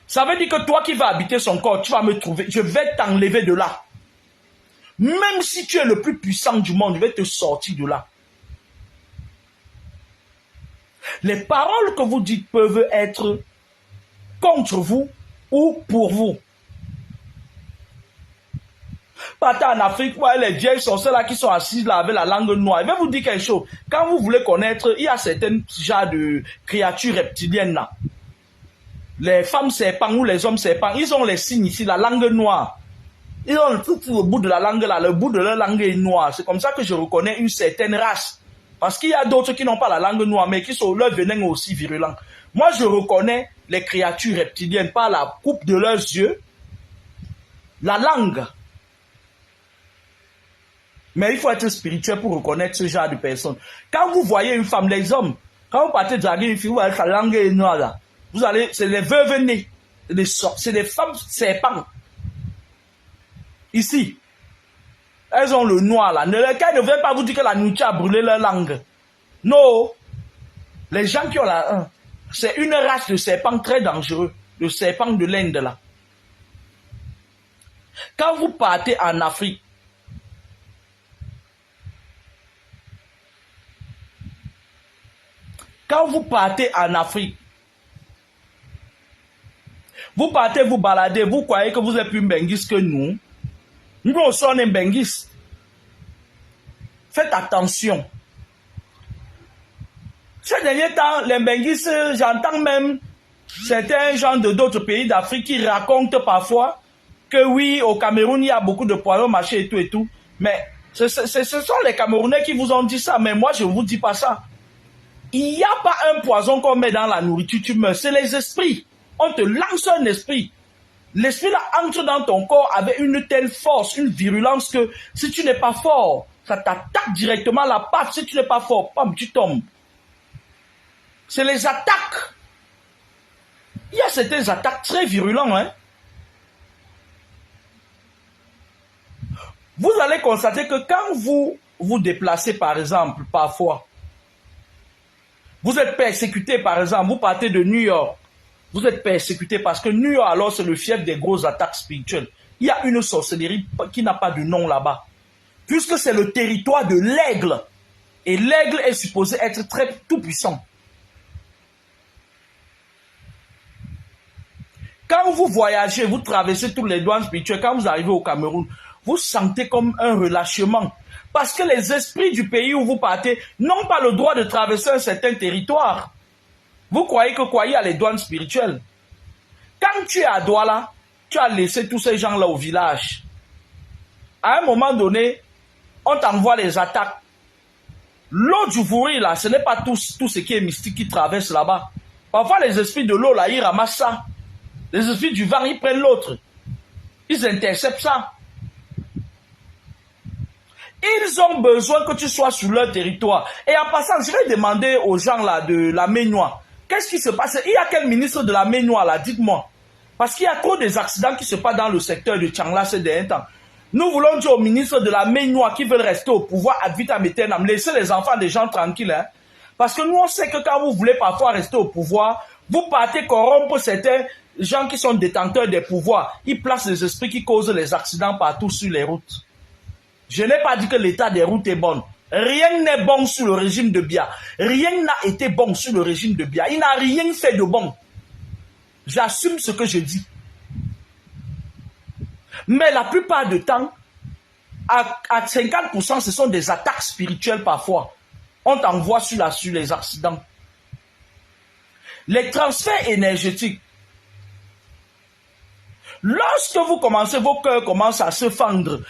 Ça veut dire que toi qui vas habiter son corps, tu vas me trouver, je vais t'enlever de là. Même si tu es le plus puissant du monde, je vais te sortir de là. Les paroles que vous dites peuvent être contre vous ou pour vous. Partez en Afrique, vous voyez les vieilles sorcières là qui sont assises là avec la langue noire. Je vais vous dire quelque chose. Quand vous voulez connaître, il y a certains genres de créatures reptiliennes là. Les femmes serpents ou les hommes serpents, ils ont les signes ici, la langue noire. Ils ont tout le bout de la langue là, le bout de leur langue est noir. C'est comme ça que je reconnais une certaine race. Parce qu'il y a d'autres qui n'ont pas la langue noire, mais qui sont leur venin aussi virulent. Moi, je reconnais les créatures reptiliennes par la coupe de leurs yeux, la langue. Mais il faut être spirituel pour reconnaître ce genre de personnes. Quand vous voyez une femme, les hommes, quand vous partez draguer une fille, vous voyez sa langue est noire là. Vous allez, c'est les veuves nées, c'est des femmes serpents. Ici. Elles ont le noir là. Ne viennent pas vous dire que la nourriture a brûlé leur langue. Non. Les gens qui ont la... C'est une race de serpents très dangereux. Le serpent de l'Inde là. Quand vous partez en Afrique, vous partez vous balader, vous croyez que vous êtes plus Mbengis que nous. Nous sommes Mbengis. Faites attention. Ces derniers temps, les Mbengis, j'entends même certains gens de d'autres pays d'Afrique qui racontent parfois que oui, au Cameroun, il y a beaucoup de poisons mâchés et tout. Mais ce sont les Camerounais qui vous ont dit ça. Mais moi, je ne vous dis pas ça. Il n'y a pas un poison qu'on met dans la nourriture, tu meurs. C'est les esprits. On te lance un esprit. L'esprit là entre dans ton corps avec une telle force, une virulence que si tu n'es pas fort, ça t'attaque directement la paf. Si tu n'es pas fort, pam, tu tombes. C'est les attaques. Il y a certaines attaques très virulentes. Hein? Vous allez constater que quand vous vous déplacez, par exemple, parfois, vous êtes persécuté, par exemple, vous partez de New York, Vous êtes persécuté parce que New York, alors, c'est le fief des grosses attaques spirituelles. Il y a une sorcellerie qui n'a pas de nom là-bas. Puisque c'est le territoire de l'aigle. Et l'aigle est supposé être très tout-puissant. Quand vous voyagez, vous traversez toutes les douanes spirituelles, quand vous arrivez au Cameroun, vous sentez comme un relâchement. Parce que les esprits du pays où vous partez n'ont pas le droit de traverser un certain territoire. Vous croyez qu'il y a les douanes spirituelles. Quand tu es à Douala, tu as laissé tous ces gens-là au village. À un moment donné, on t'envoie les attaques. L'eau du Vouri, là, ce n'est pas tout ce qui est mystique qui traverse là-bas. Parfois, les esprits de l'eau, là, ils ramassent ça. Les esprits du vent, ils prennent l'autre. Ils interceptent ça. Ils ont besoin que tu sois sur leur territoire. Et en passant, je vais demander aux gens là de la Ménois, qu'est-ce qui se passe? Il y a quel ministre de la Ménois là? Dites-moi. Parce qu'il y a trop des accidents qui se passent dans le secteur de Tchangla ces derniers temps. Nous voulons dire au ministre de la Ménois qui veulent rester au pouvoir ad vitam aeternam, laissez les enfants des gens tranquilles. Hein? Parce que nous, on sait que quand vous voulez parfois rester au pouvoir, vous partez corrompre certains gens qui sont détenteurs des pouvoirs. Ils placent les esprits qui causent les accidents partout sur les routes. Je n'ai pas dit que l'état des routes est bon. Rien n'est bon sous le régime de Biya. Rien n'a été bon sous le régime de Biya. Il n'a rien fait de bon. J'assume ce que je dis. Mais la plupart du temps, à 50%, ce sont des attaques spirituelles parfois. On t'envoie sur les accidents. Les transferts énergétiques. Lorsque vous commencez, vos cœurs commencent à se fendre.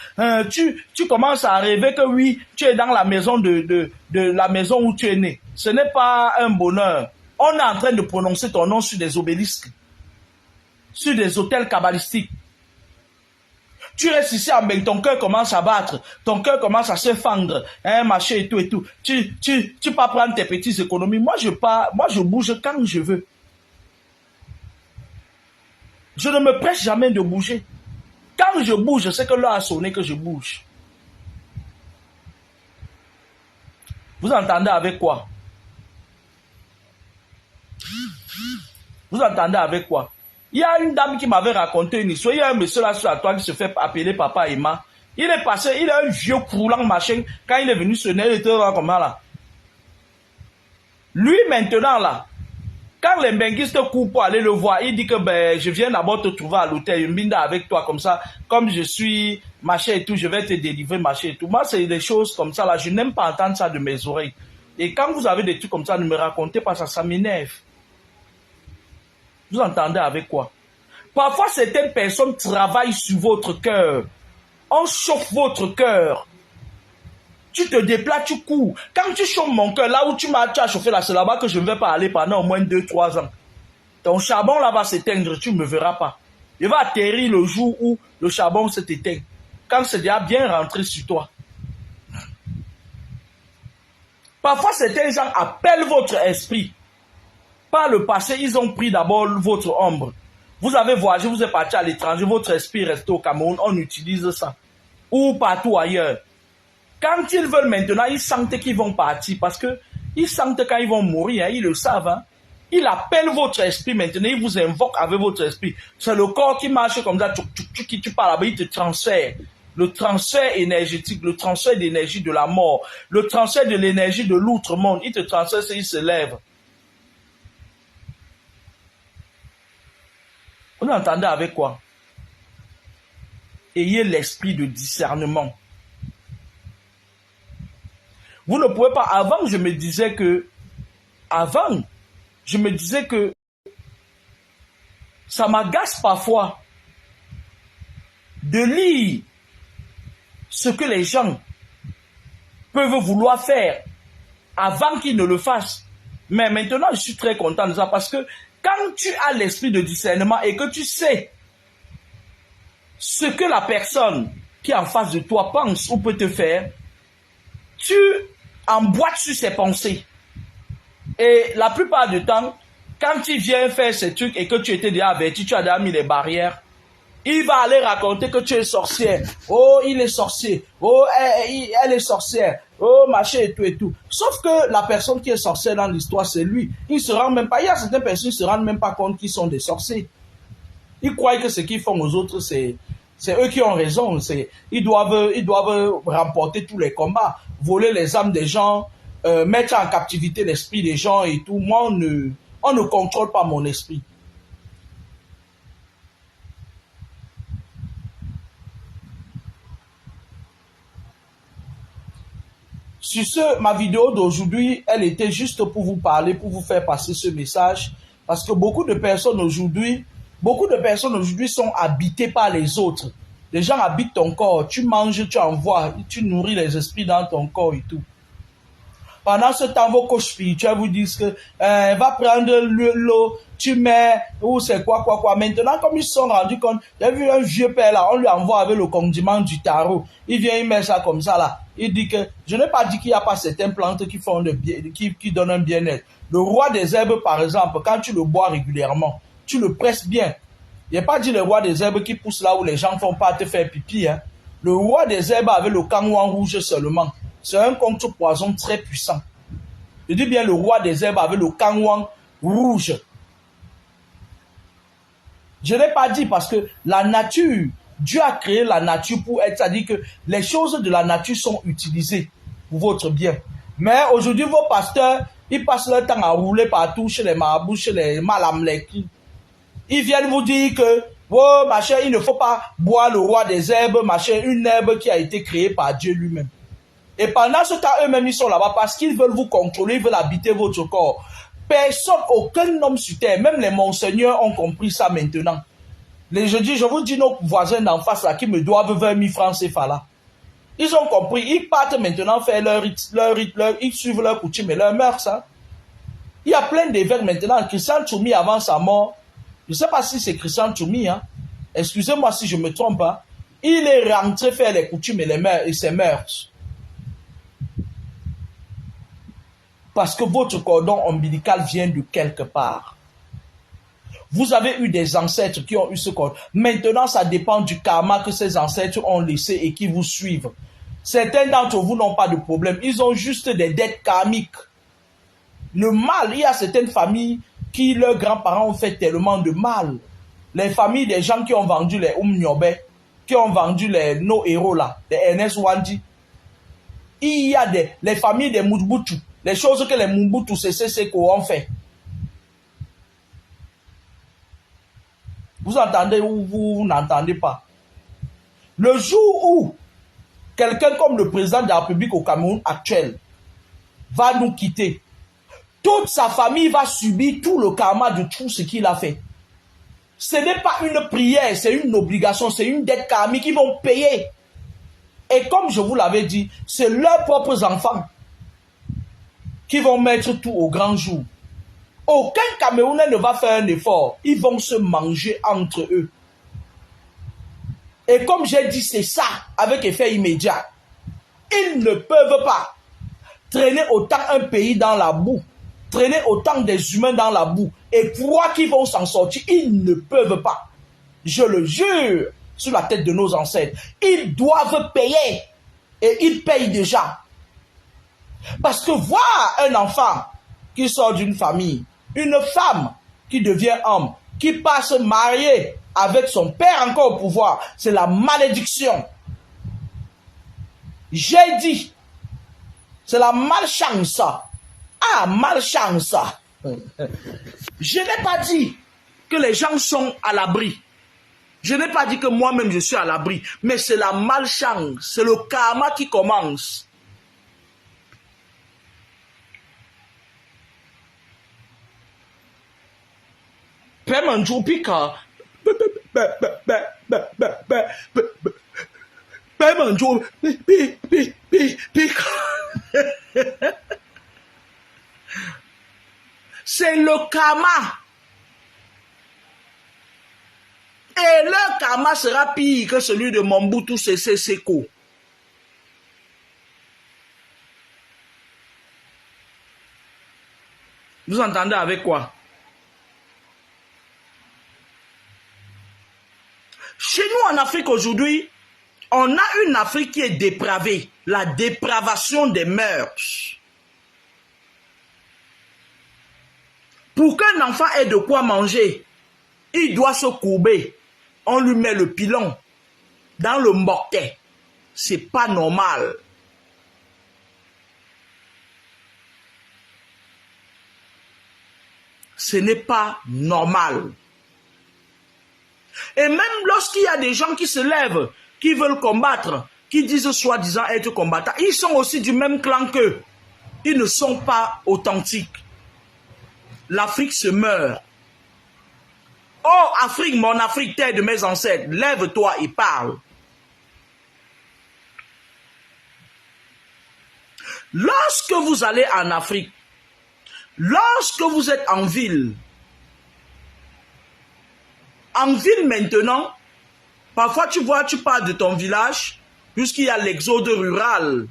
Tu commences à rêver que oui, tu es dans la maison de la maison où tu es né. Ce n'est pas un bonheur. On est en train de prononcer ton nom sur des obélisques, sur des hôtels kabbalistiques. Tu restes ici, mais ton cœur commence à battre, ton cœur commence à se fendre, machin et tout et tout. Tu peux prendre tes petites économies. Moi, je bouge quand je veux. Je ne me presse jamais de bouger. Quand je bouge, c'est que l'heure a sonné que je bouge. Vous entendez avec quoi? Vous entendez avec quoi? Il y a une dame qui m'avait raconté une histoire. Il y a un monsieur là sur la toile qui se fait appeler Papa Emma. Il est passé, il a un vieux croulant machin. Quand il est venu se naître, il était là comme là. Lui maintenant là, quand les benguistes courent pour aller le voir, il dit que ben, je viens d'abord te trouver à l'hôtel, Mbinda avec toi comme ça, comme je suis machin et tout, je vais te délivrer machin et tout. Moi, c'est des choses comme ça là, je n'aime pas entendre ça de mes oreilles. Et quand vous avez des trucs comme ça, ne me racontez pas ça, ça m'énerve. Vous entendez avec quoi? Parfois, certaines personnes travaillent sur votre cœur. On chauffe votre cœur. Tu te déplaces, tu cours. Quand tu chauffes mon cœur, là où tu as chauffé là, c'est là-bas que je ne vais pas aller pendant au moins 2-3 ans. Ton charbon là va s'éteindre, tu ne me verras pas. Il va atterrir le jour où le charbon s'est éteint. Quand c'est déjà bien rentré sur toi. Parfois, certains gens appellent votre esprit. Par le passé, ils ont pris d'abord votre ombre. Vous avez voyagé, vous êtes parti à l'étranger, votre esprit est resté au Cameroun, on utilise ça. Ou partout ailleurs. Quand ils veulent maintenant, ils sentent qu'ils vont partir parce qu'ils sentent quand ils vont mourir, hein, ils le savent. Hein. Ils appellent votre esprit maintenant, ils vous invoquent avec votre esprit. C'est le corps qui marche comme ça, tu parles là-bas, il te transfère. Le transfert énergétique, le transfert d'énergie de la mort, le transfert de l'énergie de l'outre-monde, il te transfère et il se lève. Vous entendez avec quoi? Ayez l'esprit de discernement. Vous ne pouvez pas. Avant, je me disais que ça m'agace parfois de lire ce que les gens peuvent vouloir faire avant qu'ils ne le fassent. Mais maintenant, je suis très content de ça parce que quand tu as l'esprit de discernement et que tu sais ce que la personne qui est en face de toi pense ou peut te faire, tu emboîtes sur ses pensées. Et la plupart du temps, quand tu viens faire ces trucs et que tu étais déjà averti, tu as déjà mis les barrières, Il va aller raconter que tu es sorcière. Oh, il est sorcier. Oh, elle est sorcière. Oh, machin et tout et tout. Sauf que la personne qui est sorcière dans l'histoire, c'est lui. Il se rend même pas, il y a certaines personnes qui se rendent même pas compte qu'ils sont des sorciers. Ils croient que ce qu'ils font aux autres, c'est eux qui ont raison. Ils doivent remporter tous les combats, voler les âmes des gens, mettre en captivité l'esprit des gens et tout. Moi, on ne contrôle pas mon esprit. Sur ce, ma vidéo d'aujourd'hui, elle était juste pour vous parler, pour vous faire passer ce message. Parce que beaucoup de personnes aujourd'hui sont habitées par les autres. Les gens habitent ton corps, tu manges, tu envoies, tu nourris les esprits dans ton corps et tout. Pendant ce temps, vos coachs spirituels vous disent que va prendre l'eau, tu mets, ou c'est quoi. Maintenant, comme ils se sont rendus compte, j'ai vu un vieux père là, on lui envoie avec le condiment du tarot. Il vient, il met ça comme ça là. Il dit que, je n'ai pas dit qu'il n'y a pas certaines plantes qui font qui donnent un bien-être. Le roi des herbes, par exemple, quand tu le bois régulièrement, tu le presses bien. Il n'y a pas dit le roi des herbes qui pousse là où les gens ne font pas te faire pipi. Hein. Le roi des herbes avec le kangouan rouge seulement. C'est un contrepoison très puissant. Je dis bien le roi des herbes avec le kangouan rouge. Je n'ai pas dit parce que la nature, Dieu a créé la nature pour être, c'est-à-dire que les choses de la nature sont utilisées pour votre bien. Mais aujourd'hui, vos pasteurs, ils passent leur temps à rouler partout chez les marabouts, chez les malamleki. Ils viennent vous dire que, oh, machin, il ne faut pas boire le roi des herbes, machin, une herbe qui a été créée par Dieu lui-même. Et pendant ce temps, eux-mêmes, ils sont là-bas parce qu'ils veulent vous contrôler, ils veulent habiter votre corps. Personne, aucun homme sur terre, même les monseigneurs ont compris ça maintenant. Je vous dis, nos voisins d'en face là, qui me doivent 20 000 francs CFA là. Ils ont compris, ils partent maintenant faire ils suivent leur coutume et leur mœurs. Hein. Il y a plein d'évêques maintenant. Christian Tchoumi, avant sa mort, je ne sais pas si c'est Christian Tchoumi, hein. Excusez-moi si je me trompe. Hein. Il est rentré faire les coutumes et ses mœurs. Parce que votre cordon ombilical vient de quelque part. Vous avez eu des ancêtres qui ont eu ce cordon. Maintenant, ça dépend du karma que ces ancêtres ont laissé et qui vous suivent. Certains d'entre vous n'ont pas de problème. Ils ont juste des dettes karmiques. Le mal, il y a certaines familles qui, leurs grands-parents ont fait tellement de mal. Les familles des gens qui ont vendu les Nyobe, qui ont vendu nos héros là, les Ernest Wandi. Il y a les familles des Mobutu. Les choses que les Mobutu Seko ont fait. Vous entendez ou vous n'entendez pas? Le jour où quelqu'un comme le président de la République au Cameroun actuel va nous quitter, toute sa famille va subir tout le karma de tout ce qu'il a fait. Ce n'est pas une prière, c'est une obligation, c'est une dette karmique qu'ils vont payer. Et comme je vous l'avais dit, c'est leurs propres enfants qui vont mettre tout au grand jour. Aucun Camerounais ne va faire un effort. Ils vont se manger entre eux. Et comme j'ai dit, c'est ça, avec effet immédiat. Ils ne peuvent pas traîner autant un pays dans la boue, traîner autant des humains dans la boue, et croire qu'ils vont s'en sortir. Ils ne peuvent pas. Je le jure, sur la tête de nos ancêtres. Ils doivent payer. Et ils payent déjà. Parce que voir un enfant qui sort d'une famille, une femme qui devient homme, qui passe mariée avec son père encore au pouvoir, c'est la malédiction. J'ai dit, c'est la malchance. Ah, malchance. Je n'ai pas dit que les gens sont à l'abri. Je n'ai pas dit que moi-même je suis à l'abri, mais c'est la malchance, c'est le karma qui commence. C'est le karma. Et leur karma sera pire que celui de Mobutu Sese Seko. Vous entendez avec quoi? Chez nous en Afrique aujourd'hui, on a une Afrique qui est dépravée. La dépravation des mœurs. Pour qu'un enfant ait de quoi manger, il doit se courber. On lui met le pilon dans le morquet. C'est pas normal. Ce n'est pas normal. Et même lorsqu'il y a des gens qui se lèvent, qui veulent combattre, qui disent soi-disant être combattants, ils sont aussi du même clan qu'eux. Ils ne sont pas authentiques. L'Afrique se meurt. Oh Afrique, mon Afrique, terre de mes ancêtres, lève-toi et parle. Lorsque vous allez en Afrique, lorsque vous êtes en ville maintenant, parfois tu vois, tu parles de ton village, puisqu'il y a l'exode rural.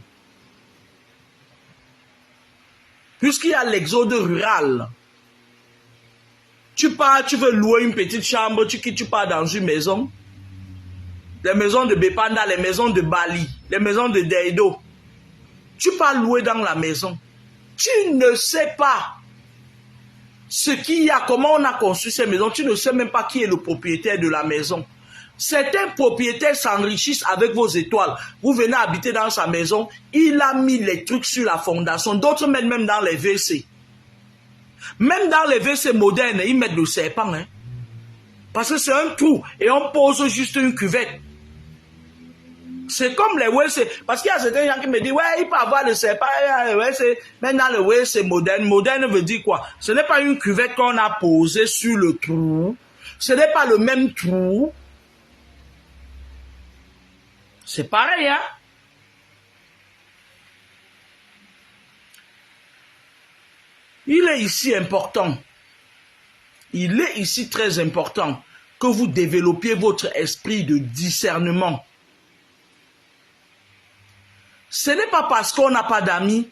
Puisqu'il y a l'exode rural. Tu pars, tu veux louer une petite chambre, tu pars dans une maison. Les maisons de Bepanda, les maisons de Bali, les maisons de Deido. Tu pars louer dans la maison. Tu ne sais pas ce qu'il y a, comment on a construit ces maisons. Tu ne sais même pas qui est le propriétaire de la maison. Certains propriétaires s'enrichissent avec vos étoiles. Vous venez habiter dans sa maison, il a mis les trucs sur la fondation. D'autres mettent même dans les WC. Même dans les WC modernes, ils mettent le serpent. Hein? Parce que c'est un trou et on pose juste une cuvette. C'est comme les WC. Parce qu'il y a certains gens qui me disent, ouais, il peut avoir le serpent. Même dans le WC moderne. Moderne veut dire quoi? Ce n'est pas une cuvette qu'on a posée sur le trou. Ce n'est pas le même trou. C'est pareil, hein? Il est ici important. Il est ici très important que vous développiez votre esprit de discernement. Ce n'est pas parce qu'on n'a pas d'amis,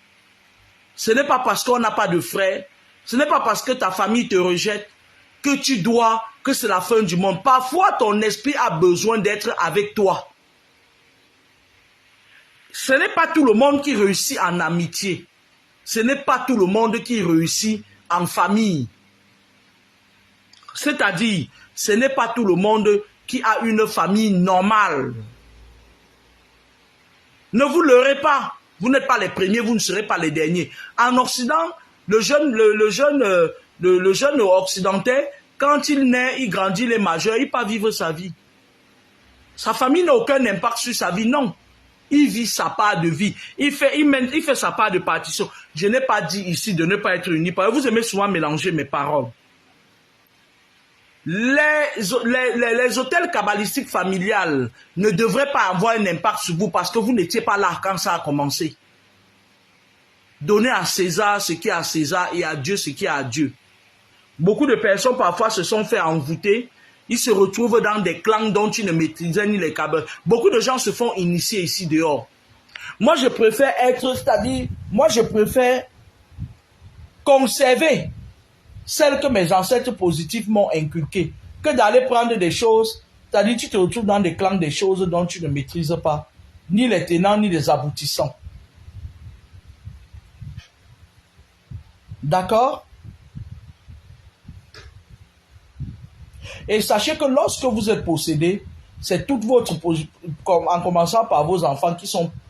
ce n'est pas parce qu'on n'a pas de frères, ce n'est pas parce que ta famille te rejette que c'est la fin du monde. Parfois, ton esprit a besoin d'être avec toi. Ce n'est pas tout le monde qui réussit en amitié. Ce n'est pas tout le monde qui réussit en famille. C'est-à-dire, ce n'est pas tout le monde qui a une famille normale. Ne vous leurrez pas. Vous n'êtes pas les premiers, vous ne serez pas les derniers. En Occident, le jeune occidentais, quand il naît, il grandit, il est majeur, il ne peut pas vivre sa vie. Sa famille n'a aucun impact sur sa vie, non. Il vit sa part de vie. Il fait sa part de partition. Je n'ai pas dit ici de ne pas être uni. Vous aimez souvent mélanger mes paroles. Les hôtels kabbalistiques familiales ne devraient pas avoir un impact sur vous parce que vous n'étiez pas là quand ça a commencé. Donnez à César ce qui est à César et à Dieu ce qui est à Dieu. Beaucoup de personnes parfois se sont fait envoûter. Ils se retrouvent dans des clans dont ils ne maîtrisaient ni les kabbales. Beaucoup de gens se font initier ici dehors. Moi, je préfère conserver celles que mes ancêtres positifs m'ont inculquées que d'aller prendre des choses, c'est-à-dire tu te retrouves dans des clans, des choses dont tu ne maîtrises pas, ni les tenants, ni les aboutissants. D'accord? Et sachez que lorsque vous êtes possédé, c'est toute votre, en commençant par vos enfants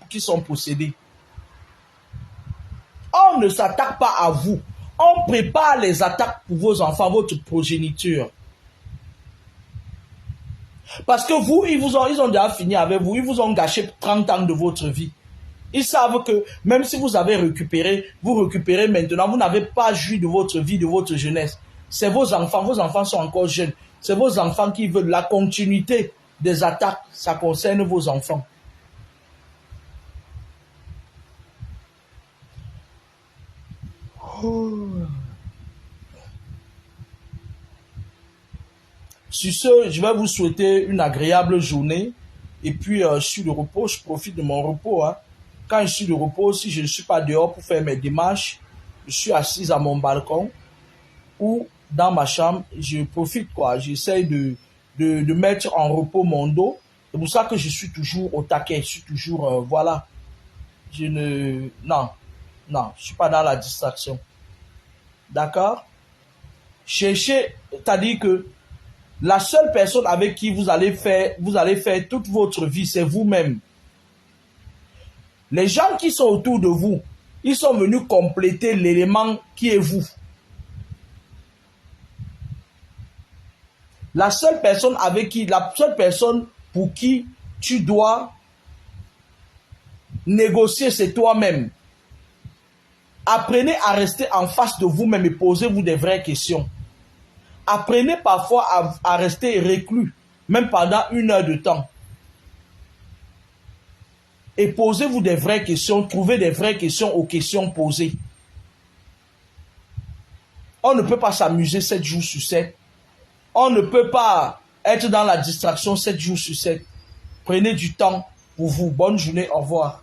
qui sont possédés. On ne s'attaque pas à vous. On prépare les attaques pour vos enfants, votre progéniture. Parce que vous, ils ont déjà fini avec vous. Ils vous ont gâché 30 ans de votre vie. Ils savent que même si vous avez récupéré, vous récupérez maintenant, vous n'avez pas joui de votre vie, de votre jeunesse. C'est vos enfants sont encore jeunes. C'est vos enfants qui veulent la continuité des attaques. Ça concerne vos enfants. Sur ce, je vais vous souhaiter une agréable journée. Et puis, sur le repos, je profite de mon repos. Hein. Quand je suis de repos, si je ne suis pas dehors pour faire mes démarches, je suis assis à mon balcon ou dans ma chambre. Je profite, quoi. J'essaie de de mettre en repos mon dos. C'est pour ça que je suis toujours au taquet, je suis toujours, voilà. Je ne... Non, non, je ne suis pas dans la distraction. D'accord? Cherchez, c'est-à-dire que la seule personne avec qui vous allez faire toute votre vie, c'est vous-même. Les gens qui sont autour de vous, ils sont venus compléter l'élément qui est vous. La seule personne pour qui tu dois négocier, c'est toi-même. Apprenez à rester en face de vous-même et posez-vous des vraies questions. Apprenez parfois à rester reclus, même pendant 1 heure de temps. Et posez-vous des vraies questions, trouvez des vraies questions aux questions posées. On ne peut pas s'amuser 7 jours sur 7. On ne peut pas être dans la distraction 7 jours sur 7. Prenez du temps pour vous. Bonne journée, au revoir.